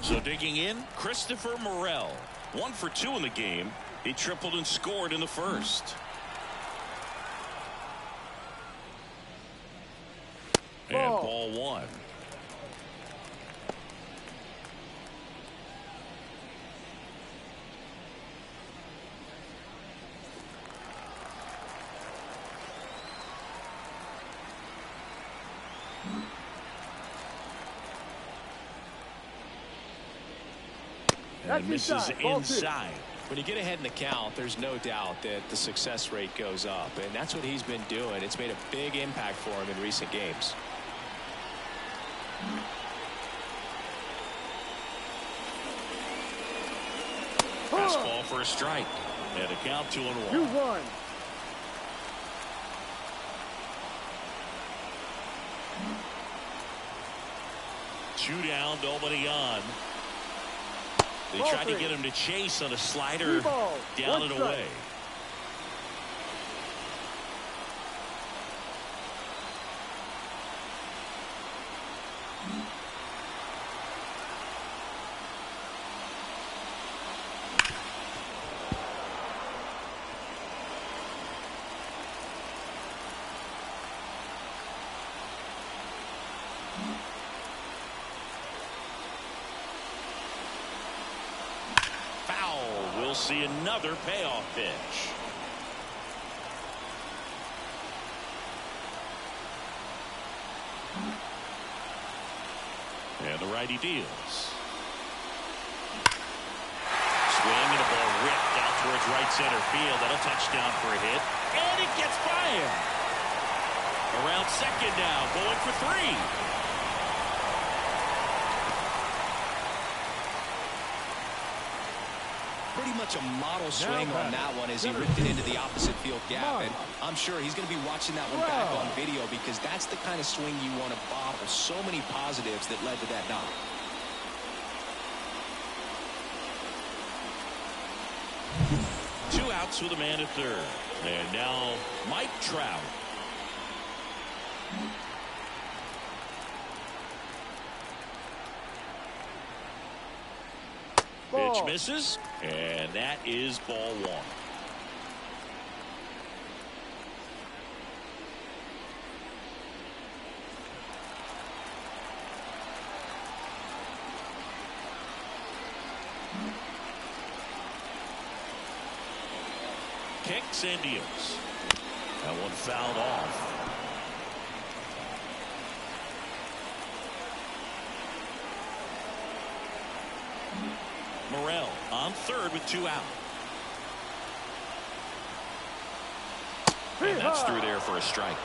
Speaker 1: So digging in, Christopher Morel. 1 for 2 in the game. He tripled and scored in the first. And ball 1. And misses inside.
Speaker 3: When you get ahead in the count, there's no doubt that the success rate goes up, and that's what he's been doing. It's made a big impact for him in recent games.
Speaker 1: Fastball for a strike. And a count 2-1.
Speaker 5: 2-1.
Speaker 1: Two down, nobody on. They tried to get him to chase on a slider down and away. We'll see another payoff pitch. And the righty deals. Swing and a ball ripped out towards right center field. That'll touchdown for a hit. And it gets by him. Around second now, going for 3.
Speaker 3: Pretty much a model swing on that one as he ripped it into the opposite field gap. And I'm sure he's going to be watching that one back on video because that's the kind of swing you want to bottle. So many positives that led to that knock.
Speaker 1: outs with a man at third. And now Mike Trout.
Speaker 5: Ball.
Speaker 1: Pitch misses, and that is ball one. Kicks and deals. That one fouled off. Morel on third with 2 out. And that's through there for a strike.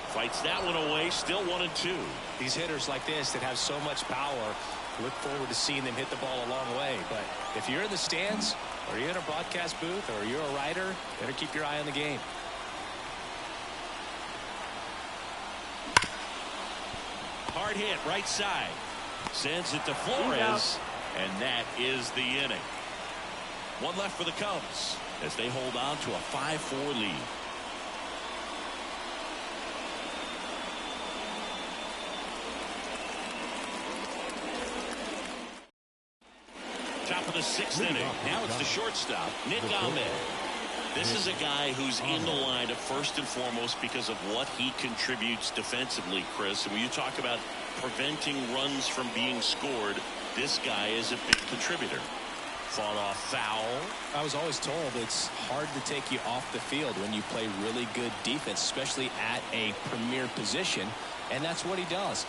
Speaker 1: Fights that one away. Still 1-2.
Speaker 4: These hitters like this that have so much power, look forward to seeing them hit the ball a long way. But if you're in the stands, or you're in a broadcast booth, or you're a writer, better keep your eye on the game.
Speaker 1: Hard hit right side. Sends it to Flores, and that is the inning. One left for the Cubs as they hold on to a 5-4 lead. Top of the 6th inning. Now it's the shortstop, Nick Ahmed. This is a guy who's in the lineup first and foremost because of what he contributes defensively, Chris. And when you talk about preventing runs from being scored, this guy is a big contributor. Fought off foul.
Speaker 3: I was always told it's hard to take you off the field when you play really good defense, especially at a premier position, and that's what he does.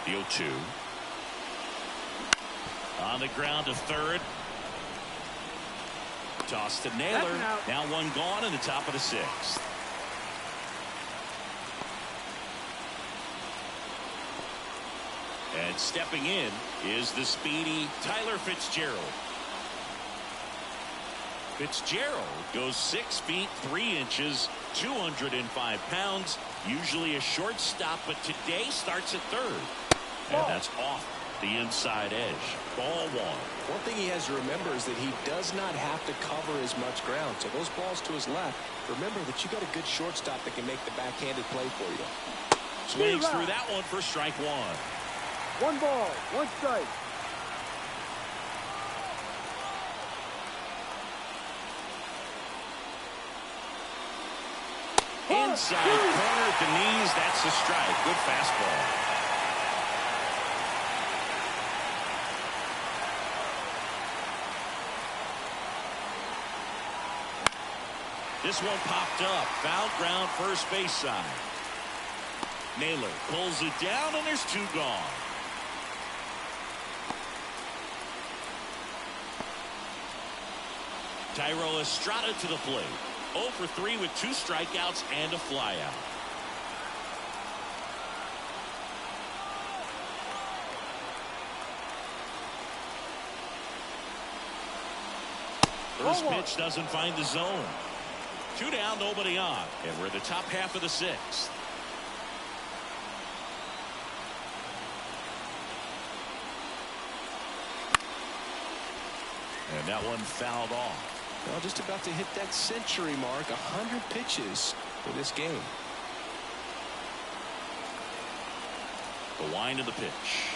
Speaker 1: The 0-2. On the ground to third. Toss to Naylor. Now one gone in the top of the 6th. And stepping in is the speedy Tyler Fitzgerald. Fitzgerald goes 6 feet 3 inches, 205 pounds. Usually a shortstop, but today starts at third. And that's off the inside edge. Ball one.
Speaker 3: One thing he has to remember is that he does not have to cover as much ground. So those balls to his left, remember that you got a good shortstop that can make the backhanded play for you.
Speaker 1: Swings through that one for strike one.
Speaker 5: 1 ball, 1 strike.
Speaker 1: Inside corner at the knees. That's the strike. Good fastball. This one popped up. Foul ground first base side. Naylor pulls it down, and there's 2 gone. Thairo Estrada to the plate. 0 for 3 with 2 strikeouts and a flyout. First pitch doesn't find the zone. 2 down, nobody on. And we're in the top half of the 6th. And that one fouled off.
Speaker 3: Well, just about to hit that century mark. 100 pitches for this game.
Speaker 1: The wind of the pitch.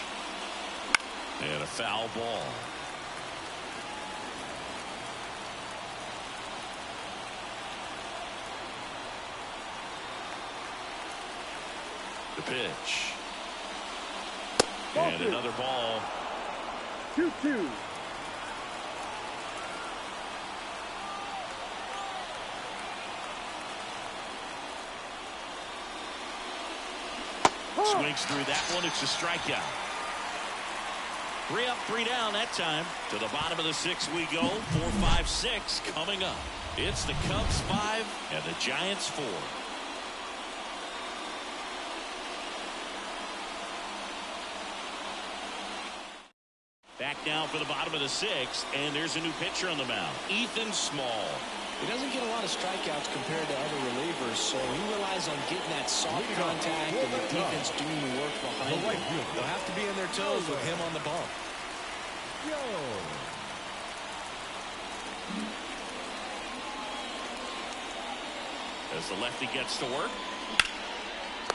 Speaker 1: And a foul ball. The pitch. And another ball.
Speaker 5: 2-2.
Speaker 1: Swings through that one. It's a strikeout. 3 up, 3 down that time. To the bottom of the 6th we go. 4, 5, 6 coming up. It's the Cubs 5 and the Giants 4. Back now for the bottom of the sixth, and there's a new pitcher on the mound, Ethan Small.
Speaker 3: He doesn't get a lot of strikeouts compared to other relievers, so he relies on getting that soft contact and the defense doing the work behind him.
Speaker 4: They'll have to be on their toes with him on the bump.
Speaker 1: As the lefty gets to work.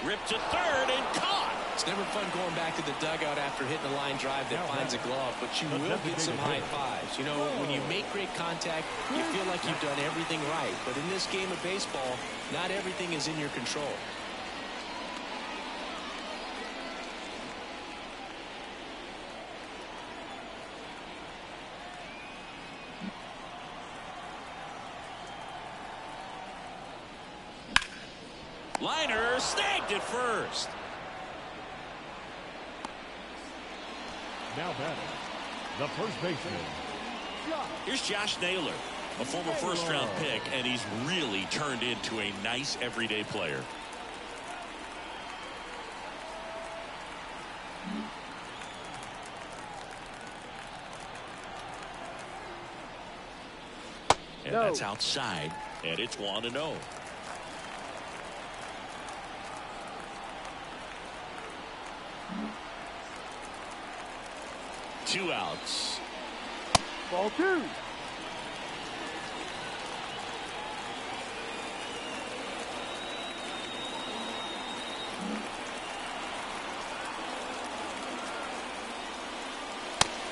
Speaker 1: Ripped to third and caught.
Speaker 3: It's never fun going back to the dugout after hitting a line drive that finds a glove, but you will get some high fives. You know, when you make great contact, you feel like you've done everything right. But in this game of baseball, not everything is in your control.
Speaker 1: Liner snagged at first.
Speaker 2: Now batting, the first baseman.
Speaker 1: Here's Josh Naylor, a former first-round pick, and he's really turned into a nice everyday player. And that's outside, and it's 1-0. Two outs.
Speaker 5: Ball two.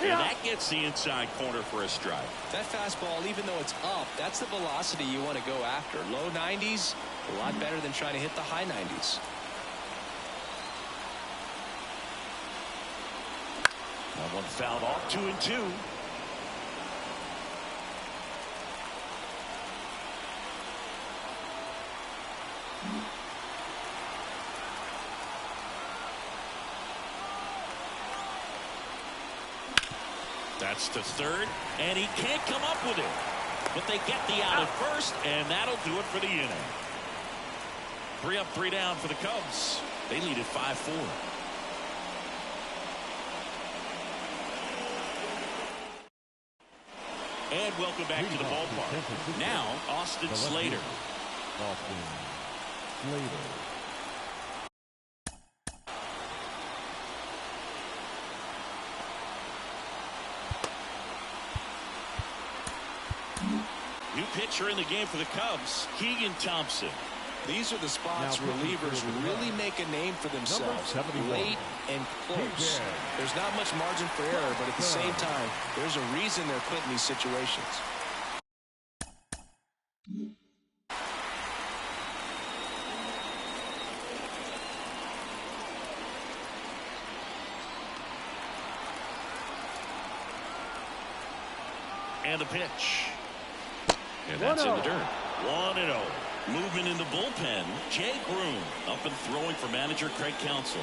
Speaker 1: And that gets the inside corner for a strike.
Speaker 3: That fastball, even though it's up, that's the velocity you want to go after. Low 90s, a lot better than trying to hit the high 90s.
Speaker 1: That one fouled off, 2-2. That's to third, and he can't come up with it. But they get the out at first, and that'll do it for the inning. 3 up, 3 down for the Cubs. They lead at 5-4. And welcome back to the ballpark. Now, Austin Slater.
Speaker 2: Austin Slater.
Speaker 1: New pitcher in the game for the Cubs, Keegan Thompson.
Speaker 3: These are the spots relievers really make a name for themselves. Late and close. There's not much margin for error, but at the same time, there's a reason they're put in these situations.
Speaker 1: And the pitch. And that's in the dirt. 1-0. Movement in the bullpen. Jay Groom up and throwing for manager Craig Counsell.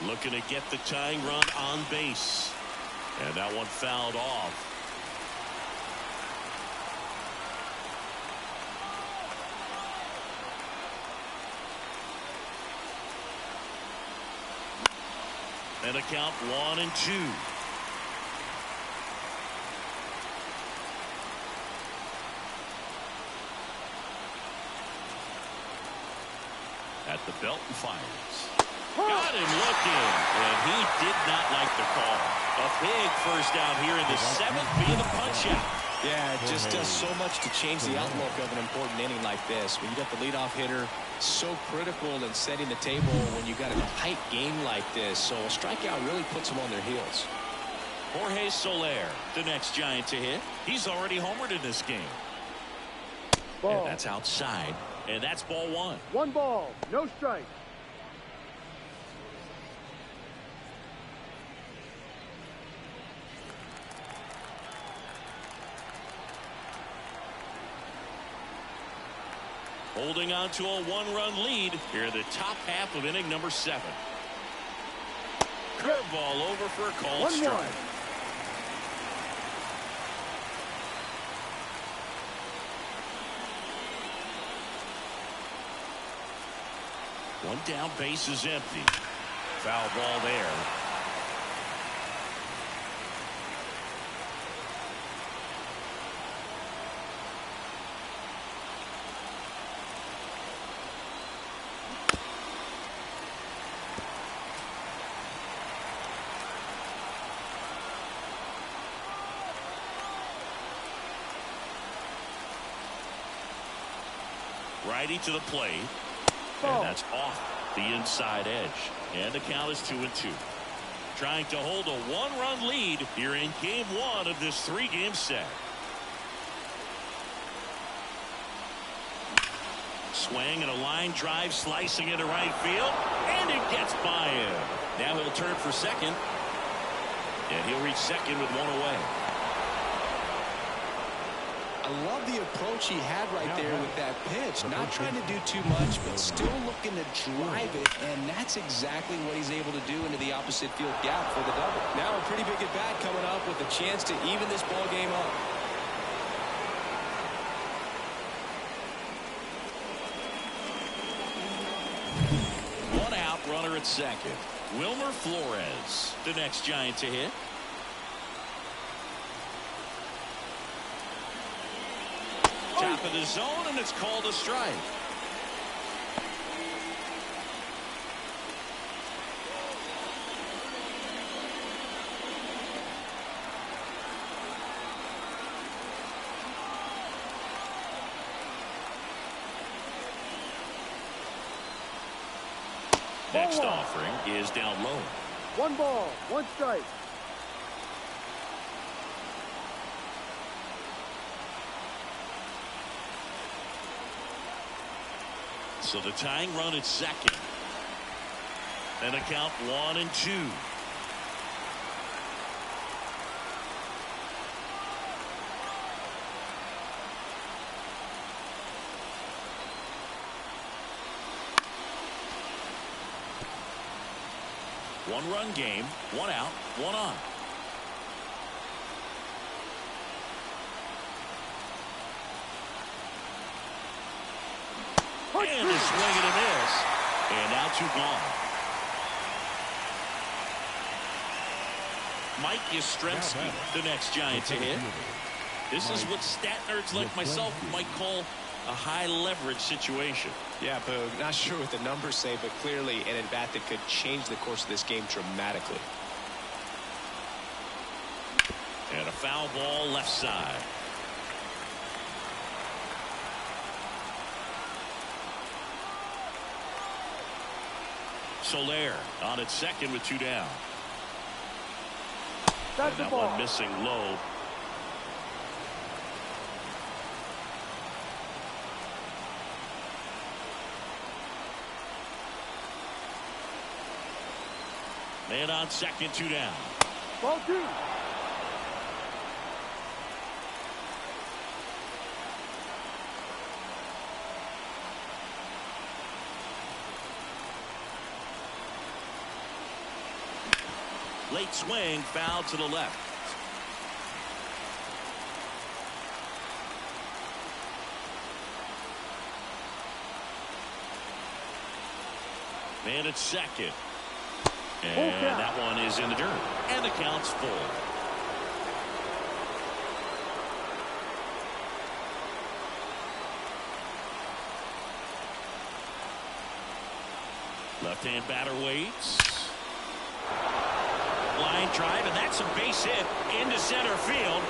Speaker 1: Looking to get the tying run on base. And that one fouled off. And a count 1-2. At the belt and fires. Got him looking, and he did not like the call. A big first down here in the 7th via the punch out.
Speaker 3: Yeah, it just does so much to change the outlook of an important inning like this. When you got the leadoff hitter, so critical in setting the table when you got a tight game like this. So a strikeout really puts them on their heels.
Speaker 1: Jorge Soler, the next Giant to hit. He's already homered in this game. And that's outside, and that's ball 1.
Speaker 5: 1 ball, no strike.
Speaker 1: Holding on to a one-run lead here in the top half of inning number 7. Curveball over for a called strike. One down, base is empty. Foul ball there. Righty to the plate. And that's off the inside edge. And the count is 2-2. Trying to hold a one-run lead here in game 1 of this 3-game set. Swing and a line drive slicing into right field. And it gets by him. Now he'll turn for second. And he'll reach second with one away.
Speaker 3: I love the approach he had right there with that pitch. Not trying to do too much, but still looking to drive it, and that's exactly what he's able to do into the opposite field gap for the double. Now a pretty big at-bat coming up with a chance to even this ball game up.
Speaker 1: One out, runner at second. Wilmer Flores, the next Giant to hit. Top of the zone, and it's called a strike. Next offering is down low.
Speaker 5: 1 ball, 1 strike.
Speaker 1: So the tying run at second. And a count 1-2. One-run game, 1 out, 1 on. And a swing and a miss. And now 2 gone. Mike Yastrzemski, the next Giant to hit. This is what stat nerds like myself might call a high leverage situation.
Speaker 3: Yeah, Boog, not sure what the numbers say, but clearly an at-bat that could change the course of this game dramatically.
Speaker 1: And a foul ball left side. Soler on at second with 2 down.
Speaker 5: That's
Speaker 1: and that one missing low. Man on second, 2 down.
Speaker 5: Ball 2.
Speaker 1: Late swing, foul to the left. Man at second. And that one is in the dirt. And the count's full. Left-hand batter waits. Line drive, and that's a base hit into center field.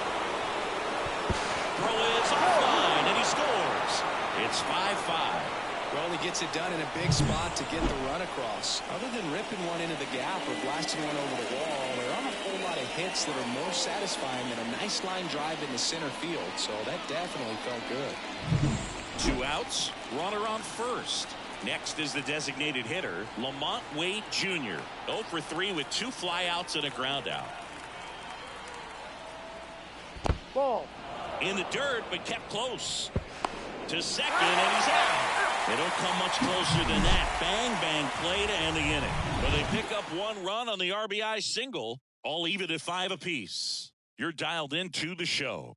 Speaker 1: Throw is on the line, and he scores. It's 5-5.
Speaker 3: Well, he gets it done in a big spot to get the run across. Other than ripping one into the gap or blasting one over the wall, there aren't a whole lot of hits that are more satisfying than a nice line drive into center field. So that definitely felt good.
Speaker 1: 2 outs, runner on first. Next is the designated hitter, Lamont Wade Jr. 0 for 3 with 2 flyouts and a ground out.
Speaker 5: Ball.
Speaker 1: In the dirt, but kept close. To second, and he's out. They don't come much closer than that. Bang, bang play to end the inning. But they pick up one run on the RBI single, all even at 5 apiece. You're dialed into the show.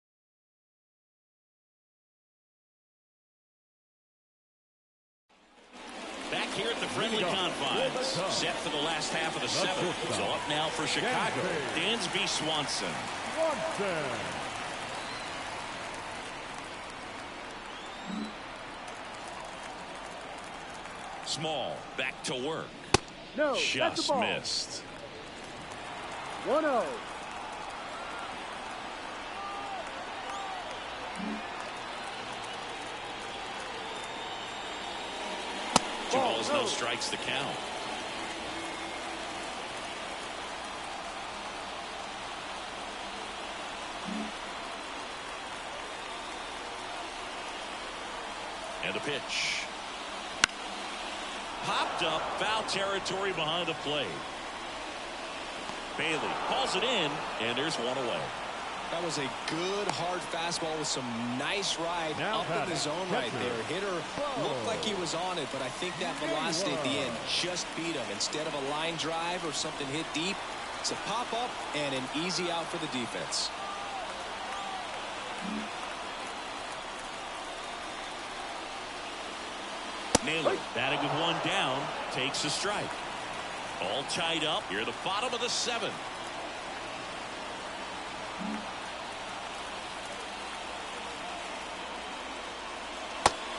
Speaker 1: Back here at the friendly confines. Set for the last half of the 7th. So up now for Chicago. Dansby Swanson. Small, back to work.
Speaker 5: No,
Speaker 1: just missed.
Speaker 5: 1-0.
Speaker 1: Two balls, no strikes to count. And a pitch. Popped up, foul territory behind the plate. Bailey calls it in, and there's one away.
Speaker 3: That was a good hard fastball with some nice ride up in the zone right there. Hitter looked like he was on it, but I think that velocity at the end just beat him. Instead of a line drive or something hit deep, it's a pop up and an easy out for the defense.
Speaker 1: Naylor batting with one down, takes a strike. All tied up here at the bottom of the 7th.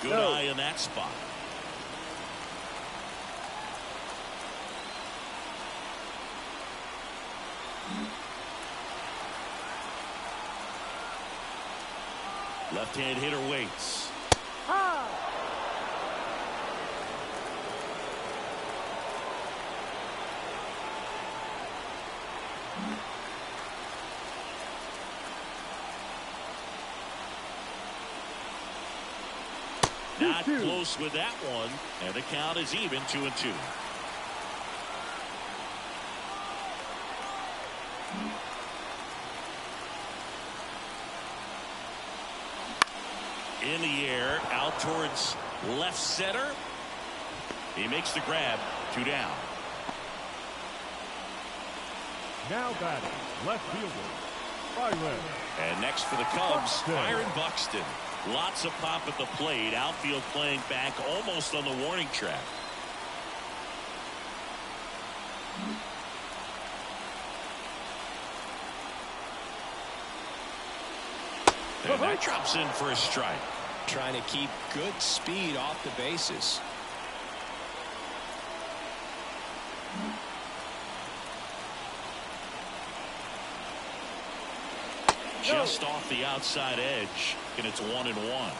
Speaker 1: Good eye in that spot. Left-hand hitter waits.
Speaker 5: Ha!
Speaker 1: Not close with that one, and the count is even 2-2. In the air, out towards left center. He makes the grab, 2 down.
Speaker 2: Now batting, left fielder, Byron.
Speaker 1: And next for the Cubs, Byron Buxton. Lots of pop at the plate. Outfield playing back almost on the warning track. And that drops in for a strike.
Speaker 3: Trying to keep good speed off the bases.
Speaker 1: Just off the outside edge, and it's 1-1.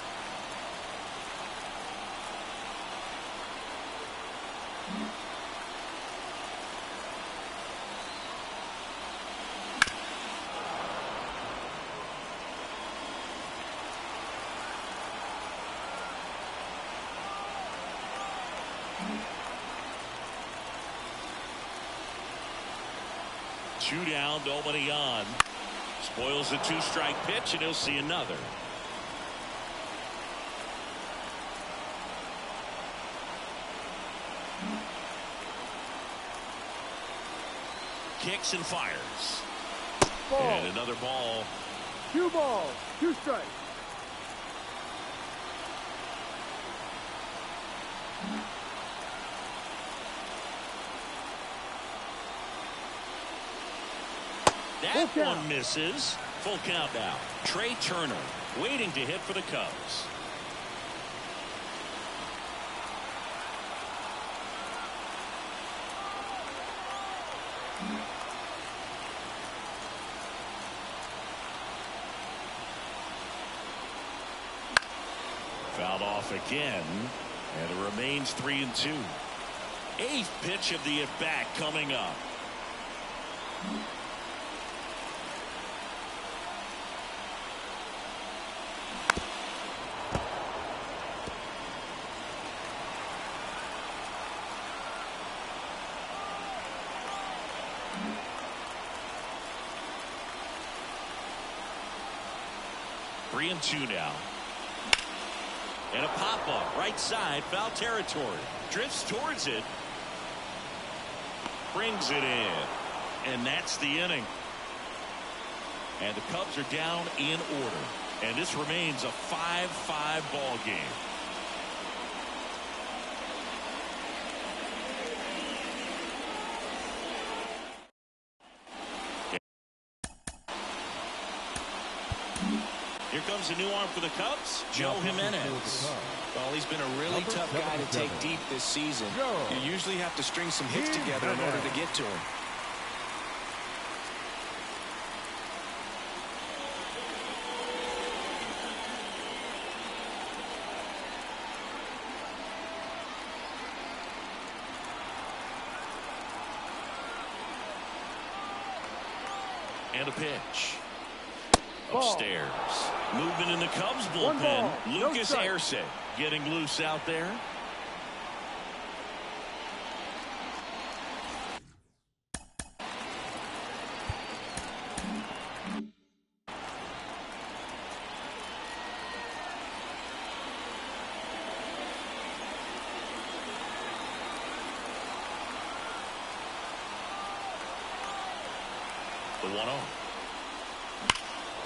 Speaker 1: Two down, nobody on. Spoils the 2-strike pitch, and he'll see another. Kicks and fires.
Speaker 5: Ball.
Speaker 1: And another ball.
Speaker 5: 2 balls, 2 strikes.
Speaker 1: That one misses. Full count now. Trey Turner waiting to hit for the Cubs. Fouled off again, and it remains 3-2. 8th pitch of the at-bat coming up. Three and 2 now. And a pop-up right side, foul territory. Drifts towards it. Brings it in. And that's the inning. And the Cubs are down in order. And this remains a 5-5 ball game. Here comes a new arm for the Cubs, Joe Jimenez.
Speaker 3: Well, he's been a really tough guy to take deep this season. You usually have to string some hits together in order to get to him.
Speaker 1: And a pitch. Upstairs. Movement in the Cubs bullpen. Lucas Erce getting loose out there. The 1-0.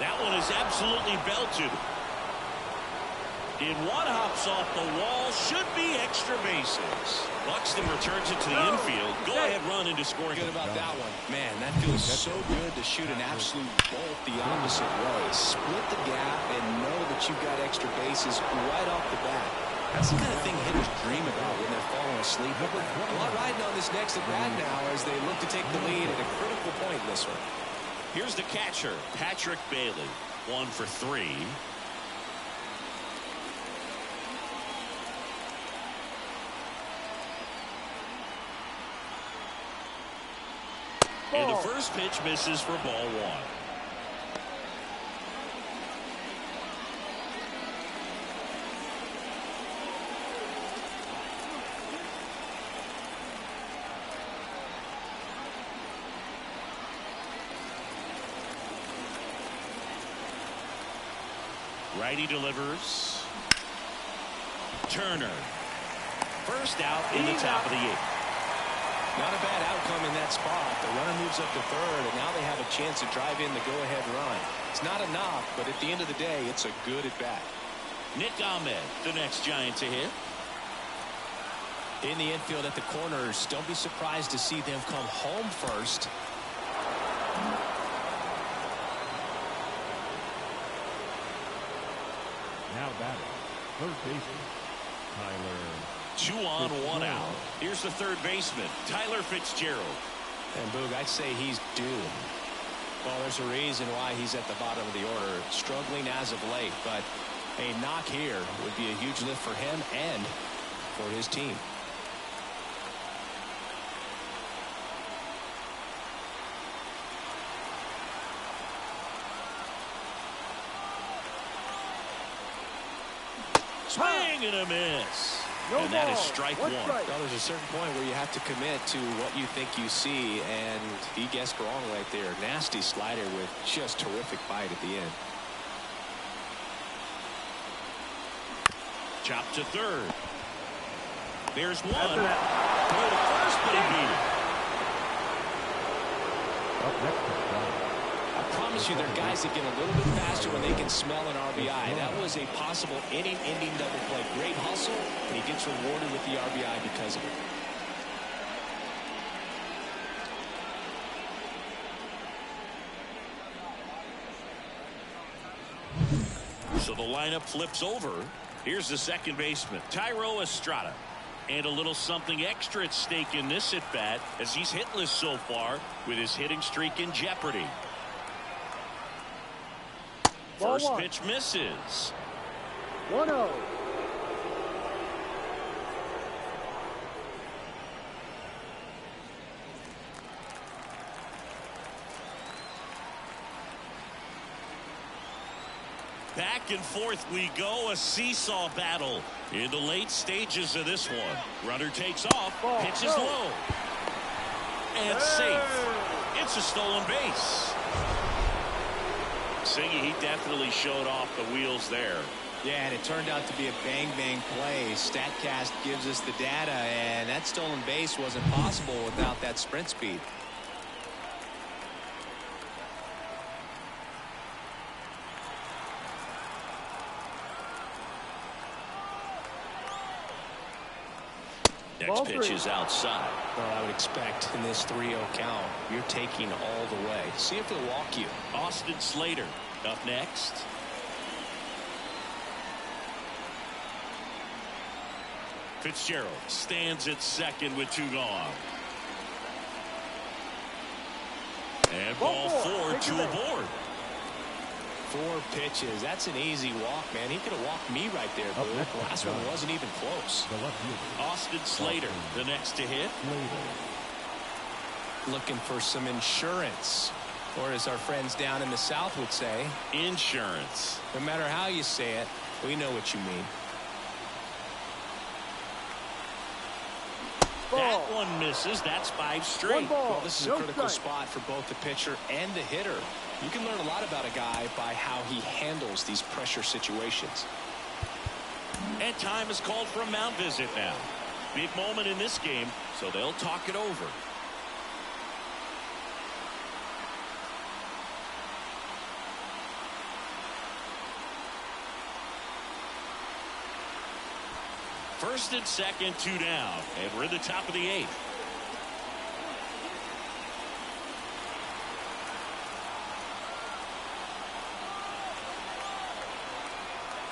Speaker 1: That one is absolutely belted. And one hops off the wall. Should be extra bases. Buxton returns it to the infield. Go ahead run into scoring.
Speaker 3: Good about that one. Man, that feels so good to shoot an absolute bolt the opposite way. Split the gap and know that you've got extra bases right off the bat. That's the kind of thing hitters dream about when they're falling asleep. A lot riding on this next at bat now as they look to take the lead at a critical point in this one.
Speaker 1: Here's the catcher, Patrick Bailey. 1 for 3. And the first pitch misses for ball 1. Righty delivers. Turner. First out in the top of the 8th.
Speaker 3: Not a bad outcome in that spot. The runner moves up to third, and now they have a chance to drive in the go-ahead run. It's not enough, but at the end of the day, it's a good at-bat.
Speaker 1: Nick Ahmed, the next Giant to hit.
Speaker 3: In the infield at the corners, don't be surprised to see them come home first.
Speaker 2: Now batting, third baseman, Tyler.
Speaker 1: 2 on, 1 out. Here's the third baseman, Tyler Fitzgerald.
Speaker 3: And Boog, I'd say he's doomed. Well, there's a reason why he's at the bottom of the order, struggling as of late, but a knock here would be a huge lift for him and for his team.
Speaker 1: Swing and a miss. And that is strike 1.
Speaker 3: Well, there's a certain point where you have to commit to what you think you see, and he guessed wrong right there. Nasty slider with just terrific bite at the end.
Speaker 1: Chop to third. There's one. Throw to first, but he beat it.
Speaker 2: Up next is John.
Speaker 3: I promise you, there are guys that get a little bit faster when they can smell an RBI. That was a possible inning-ending double play. Great hustle, and he gets rewarded with the RBI because of it.
Speaker 1: So the lineup flips over. Here's the second baseman, Thairo Estrada. And a little something extra at stake in this at-bat as he's hitless so far with his hitting streak in jeopardy. First pitch misses.
Speaker 5: 1-0.
Speaker 1: Back and forth we go, a seesaw battle in the late stages of this one. Runner takes off, pitches low. And safe. It's a stolen base. Singy, he definitely showed off the wheels there.
Speaker 3: Yeah, and it turned out to be a bang-bang play. StatCast gives us the data, and that stolen base wasn't possible without that sprint speed.
Speaker 1: Next pitch is outside.
Speaker 3: Well, I would expect in this 3-0 count, you're taking all the way. See if he'll walk you.
Speaker 1: Austin Slater up next. Fitzgerald stands at second with 2 gone. And ball 4, 2 aboard.
Speaker 3: 4 pitches. That's an easy walk, man. He could have walked me right there, Boo. The last one wasn't even close.
Speaker 1: Austin Slater, the next to hit.
Speaker 3: Looking for some insurance. Or as our friends down in the South would say,
Speaker 1: insurance.
Speaker 3: No matter how you say it, we know what you mean.
Speaker 1: That one misses. That's 5 straight.
Speaker 3: Well, this is a critical spot for both the pitcher and the hitter. You can learn a lot about a guy by how he handles these pressure situations.
Speaker 1: And time is called for a mound visit now. Big moment in this game, so they'll talk it over. First and second, 2 down, and we're in the top of the 8th.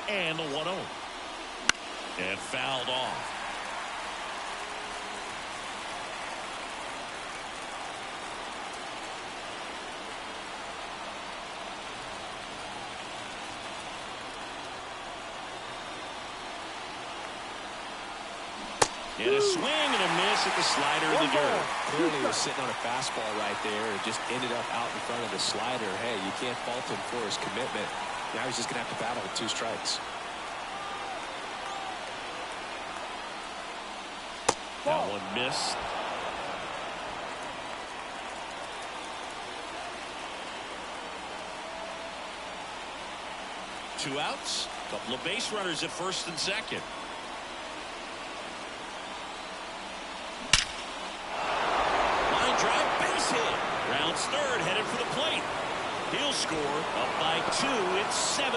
Speaker 1: And the 1-0. And fouled off. And a swing and a miss at the slider in the dirt.
Speaker 3: Clearly he was sitting on a fastball right there. It just ended up out in front of the slider. Hey, you can't fault him for his commitment. Now he's just going to have to battle with 2 strikes.
Speaker 1: That one missed. Two outs. Couple of base runners at first and second. Line drive, base hit. Rounds third, headed for the plate. He'll score. Up by 2. It's 7-5.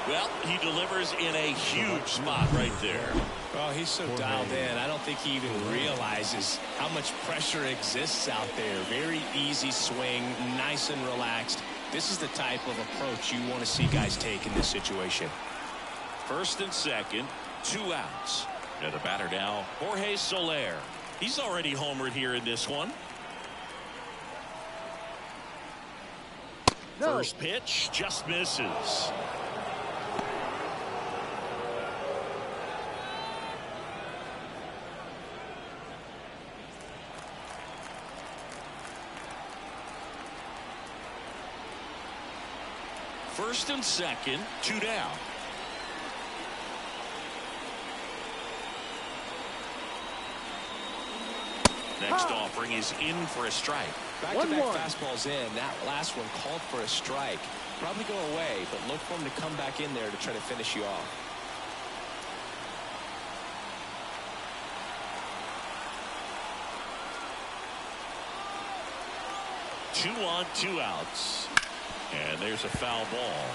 Speaker 1: Well, he delivers in a huge spot right there.
Speaker 3: Well, he's so dialed in. I don't think he even realizes how much pressure exists out there. Very easy swing, nice and relaxed. This is the type of approach you want to see guys take in this situation.
Speaker 1: First and second, 2 outs. And the batter now, Jorge Soler. He's already homered here in this one.
Speaker 5: No.
Speaker 1: First pitch just misses. First and second, 2 down. Next offering is in for a strike.
Speaker 3: Back-to-back fastballs in. That last one called for a strike. Probably go away, but look for him to come back in there to try to finish you off.
Speaker 1: Two on, 2 outs. And there's a foul ball.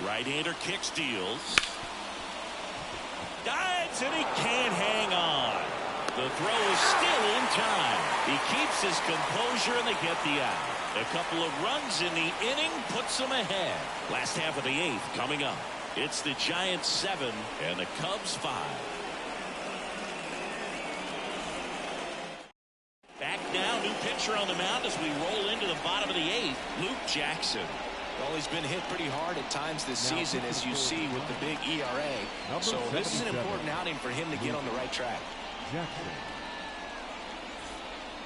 Speaker 1: Right-hander kicks, deals. Dives, and he can't hang on. The throw is still in time. He keeps his composure, and they get the out. A couple of runs in the inning puts them ahead. Last half of the 8th coming up. It's the Giants 7 and the Cubs 5. Back now, new pitcher on the mound as we roll into the bottom of the 8th. Luke Jackson.
Speaker 3: Well, he's been hit pretty hard at times this season, as you see with the big ERA. So this is an important outing for him to get on the right track.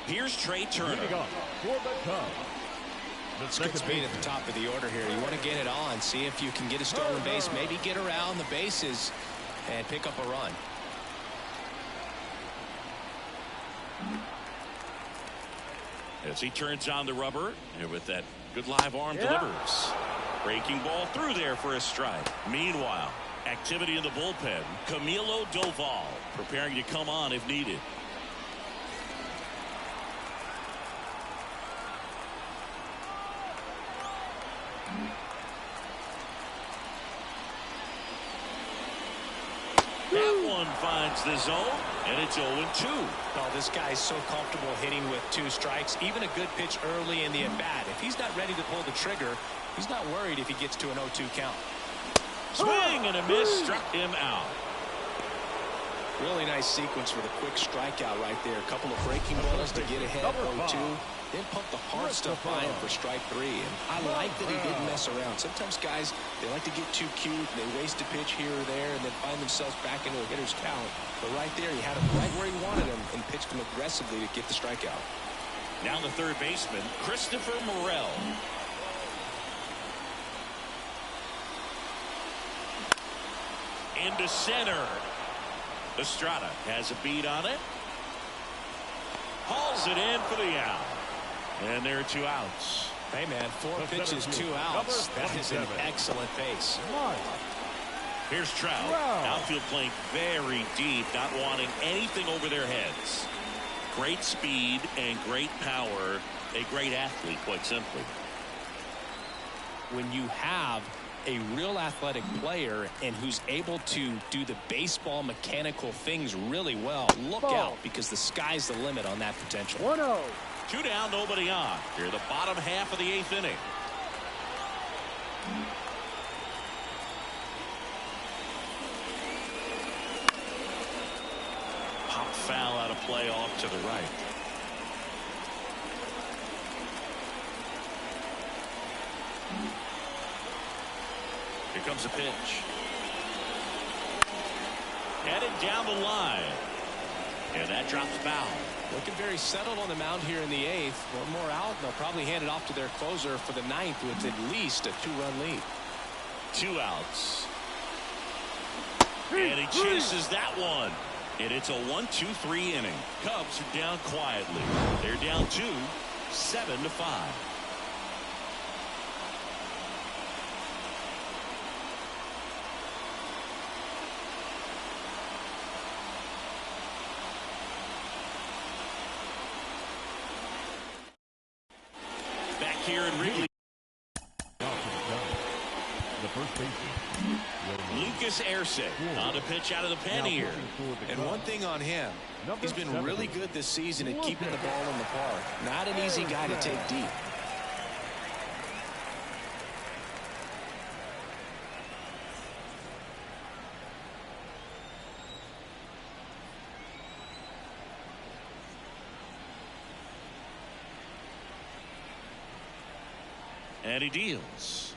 Speaker 1: Here's Trey Turner.
Speaker 3: It's good speed at the top of the order here. You want to get it on, see if you can get a stolen base, maybe get around the bases and pick up a run.
Speaker 1: As he turns on the rubber, and with that good live arm delivers. Breaking ball through there for a strike. Meanwhile, activity in the bullpen. Camilo Doval preparing to come on if needed. That one finds the zone, and it's 0-2.
Speaker 4: Oh, this guy's so comfortable hitting with 2 strikes. Even a good pitch early in the at-bat. If he's not ready to pull the trigger, he's not worried if he gets to an 0-2 count.
Speaker 1: Swing and a miss, struck him out.
Speaker 3: Really nice sequence for the quick strikeout right there. A couple of breaking balls to get ahead 0-2. Then pump the hard stuff by him for strike 3. And I like that he didn't mess around. Sometimes guys, they like to get too cute. They waste a pitch here or there and then find themselves back into a hitter's count. But right there, he had him right where he wanted him and pitched him aggressively to get the strikeout.
Speaker 1: Now the third baseman, Christopher Morel. Into center. Estrada has a beat on it. Hauls it in for the out. And there are 2 outs.
Speaker 4: Hey, man, 4 pitches, 2 outs. That is an excellent pace.
Speaker 1: Here's Trout. Outfield playing very deep, not wanting anything over their heads. Great speed and great power. A great athlete, quite simply.
Speaker 4: When you have a real athletic player and who's able to do the baseball mechanical things really well, look out, because the sky's the limit on that potential.
Speaker 5: 1-0.
Speaker 1: 2 down, nobody on. Here the bottom half of the 8th inning. Pop foul out of play off to the right. Here comes a pitch. Headed down the line. And that drops foul.
Speaker 4: Looking very settled on the mound here in the 8th. One more out, and they'll probably hand it off to their closer for the 9th with at least a 2-run lead.
Speaker 1: 2 outs. And he chases that one. And it's a 1-2-3 inning. Cubs are down quietly. They're down 2, 7-5. Back here in Wrigley.
Speaker 2: The first baseman,
Speaker 1: Lucas Erceg on the pitch out of the pen here.
Speaker 3: And one thing on him, he's been really good this season at keeping the ball in the park. Not an easy guy to take deep.
Speaker 1: And he deals.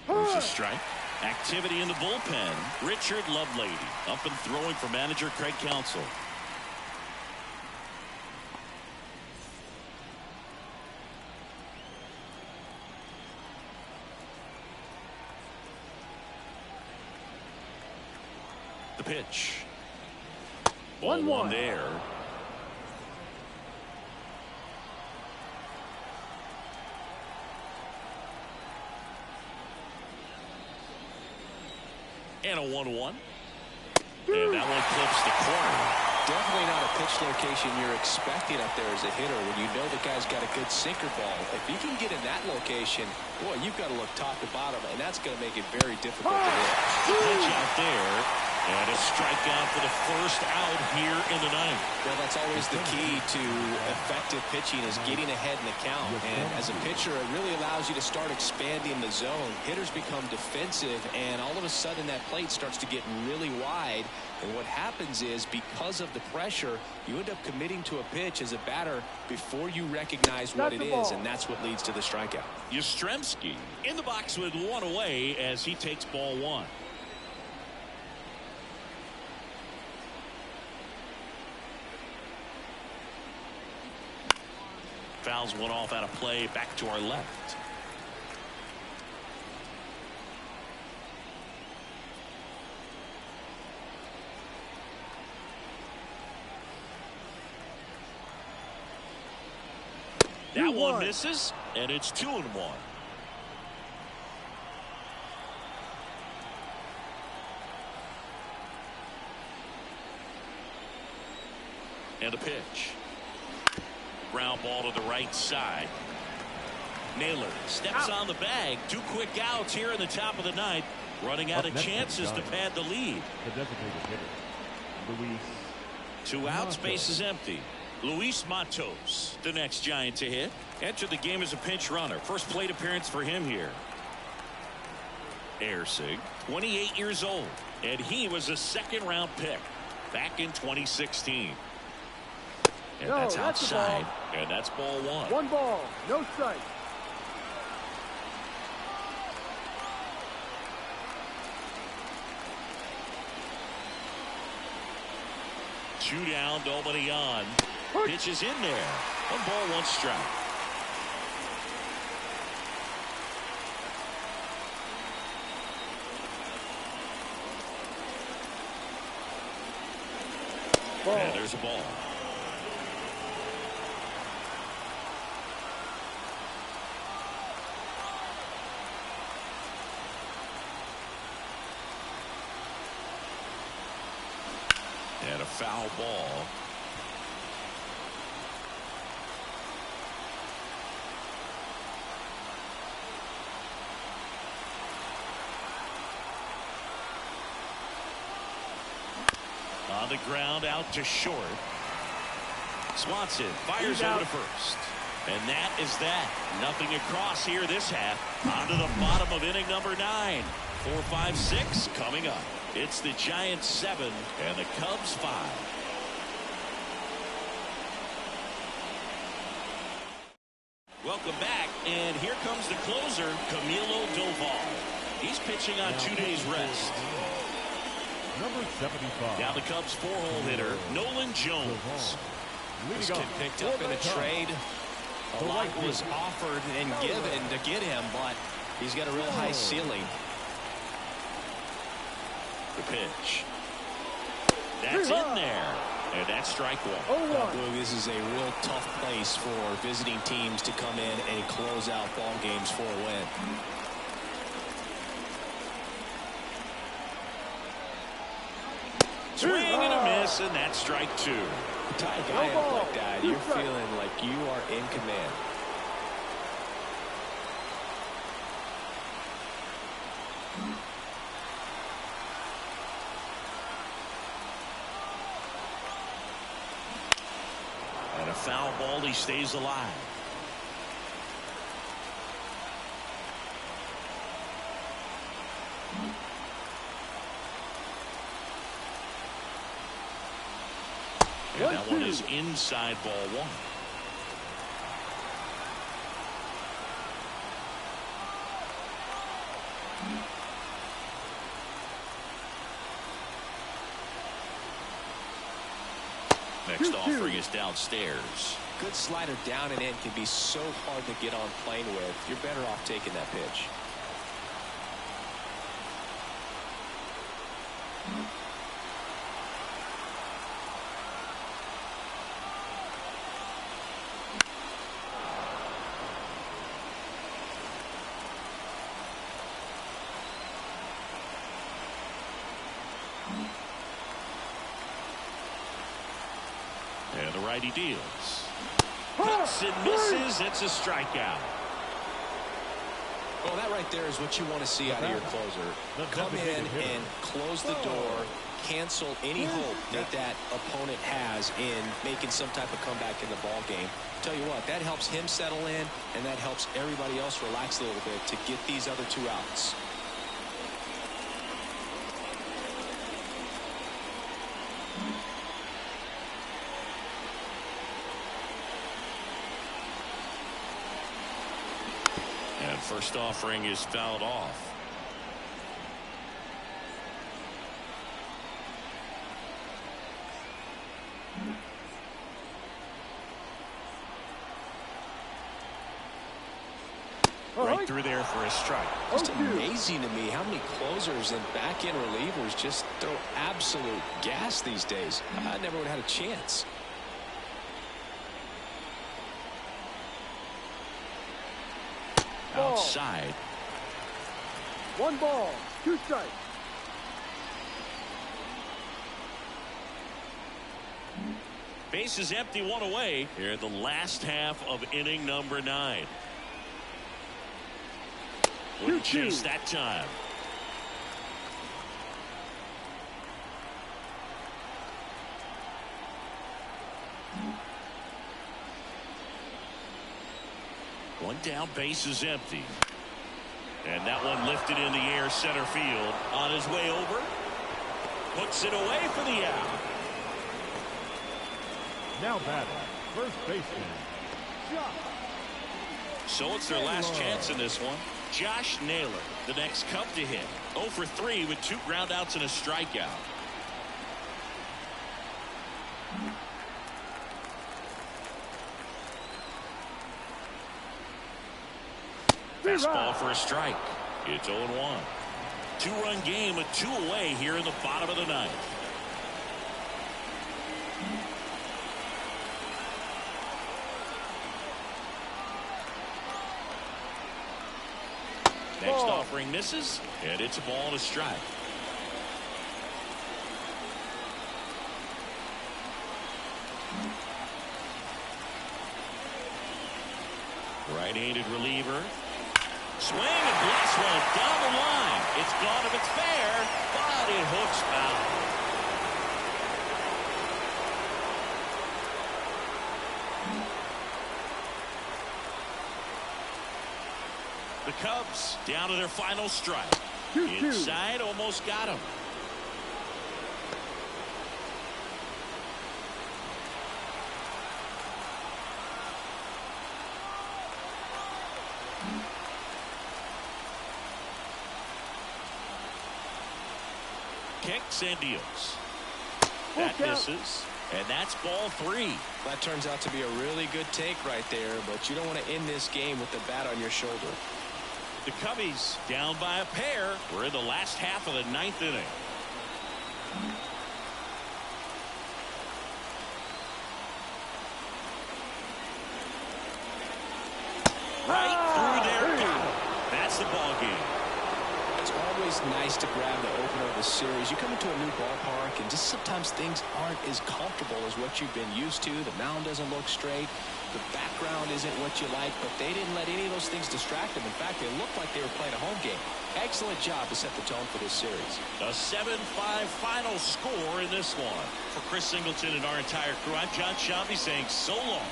Speaker 1: There's a strike. Activity in the bullpen. Richard Lovelady up and throwing for manager Craig Counsell. The pitch. Ball 1 there. And a 1-1. And that one clips the corner.
Speaker 3: Definitely not a pitch location you're expecting up there as a hitter when you know the guy's got a good sinker ball. If you can get in that location, boy, you've got to look top to bottom, and that's going to make it very difficult to hit.
Speaker 1: The pitch out there. And a strikeout for the first out here in the 9th.
Speaker 4: Well, that's always the key to effective pitching is getting ahead in the count. And as a pitcher, it really allows you to start expanding the zone. Hitters become defensive, and all of a sudden that plate starts to get really wide. And what happens is, because of the pressure, you end up committing to a pitch as a batter before you recognize what it is, and that's what leads to the strikeout.
Speaker 1: Yastrzemski in the box with 1 away as he takes ball 1. Fouls one off out of play back to our left. That one misses, and it's 2-1. And a pitch. Ground ball to the right side. Naylor steps on the bag. 2 quick outs here in the top of the ninth. Running out of chances to pad the lead.
Speaker 2: The designated hitter, Luis.
Speaker 1: 2 outs, base is empty. Luis Matos, the next Giant to hit. Entered the game as a pinch runner. First plate appearance for him here. Ersig, 28 years old, and he was a 2nd-round pick back in 2016. And that's outside, and that's ball 1.
Speaker 5: 1 ball, no strike.
Speaker 1: Two down, nobody on. Pitch is in there. 1 ball, 1 strike. And there's a ball. And a foul ball. On the ground, out to short. Swanson fires over to first. And that is that. Nothing across here this half. On to the bottom of inning number 9. 4, 5, 6 coming up. It's the Giants 7 and the Cubs 5. Welcome back, and here comes the closer, Camilo Doval. He's pitching on 2 days rest.
Speaker 2: Number 75.
Speaker 1: Now the Cubs 4-hole hitter, Nolan Jones.
Speaker 3: This kid picked up in a trade. A lot was offered and given to get him, but he's got a real high ceiling.
Speaker 1: The pitch. That's in there. And that's strike 1.
Speaker 3: This is a real tough place for visiting teams to come in and close out ball games for a win.
Speaker 1: Swing and a miss, and that's strike 2.
Speaker 3: Tie a guy up like that, you're feeling like you are in command.
Speaker 1: And a foul ball, he stays alive. And that one is inside ball 1. Next offering is downstairs.
Speaker 3: Good slider down and in can be so hard to get on plane with. You're better off taking that pitch.
Speaker 1: And the righty deals. Hits and misses. It's a strikeout.
Speaker 3: Well, that right there is what you want to see out of your closer. Come in and close the door, cancel any hope that that opponent has in making some type of comeback in the ball game. Tell you what, that helps him settle in, and that helps everybody else relax a little bit to get these other 2 outs.
Speaker 1: And first offering is fouled off. Right through there for a strike.
Speaker 3: Just amazing to me how many closers and back-end relievers just throw absolute gas these days. I never would have had a chance.
Speaker 5: Ball.
Speaker 1: outside.
Speaker 5: 1 ball, 2 strikes.
Speaker 1: Base is empty, 1 away here in the last half of inning number 9. Wouldn't
Speaker 5: 2-2.
Speaker 1: chase that time. One down, base is empty. And that one lifted in the air, center field. On his way over. Puts it away for the out.
Speaker 2: Now batting, first baseman, Josh.
Speaker 1: So it's their last chance in this one. Josh Naylor, the next Cub to hit. 0 for 3 with 2 groundouts and a strikeout. Fastball for a strike. It's 0-1. 2-run game with 2 away here in the bottom of the 9th. Next offering misses, and it's a ball and a strike. Right-handed reliever. Swing and blast one down the line. It's gone if it's fair, but it hooks foul. The Cubs down to their final strike.
Speaker 5: 2-2.
Speaker 1: Inside, almost got him. Kicks and deals. That misses. And that's ball 3.
Speaker 3: That turns out to be a really good take right there, but you don't want to end this game with the bat on your shoulder.
Speaker 1: The Cubbies down by a pair. We're in the last half of the 9th inning. Right through there. Got him. That's the ball game.
Speaker 3: It's always nice to grab the opener of a series. You come into a new ballpark and just sometimes things aren't as comfortable as what you've been used to. The mound doesn't look straight. The background isn't what you like, but they didn't let any of those things distract them. In fact, they looked like they were playing a home game. Excellent job to set the tone for this series.
Speaker 1: A 7-5 final score in this one. For Chris Singleton and our entire crew, I'm John Shambi saying so long.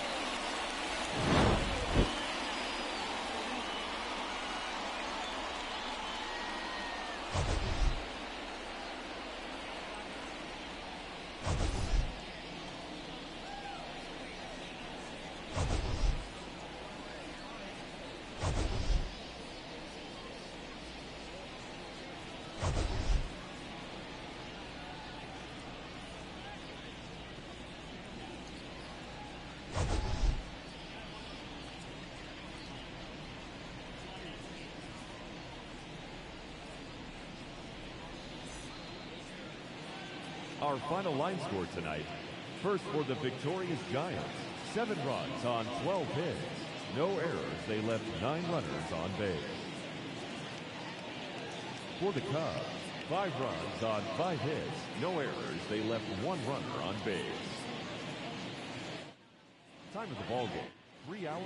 Speaker 2: Our final line score tonight. First for the victorious Giants, 7 runs on 12 hits. No errors. They left 9 runners on base. For the Cubs, 5 runs on 5 hits. No errors. They left 1 runner on base. Time of the ball game, 3 hours.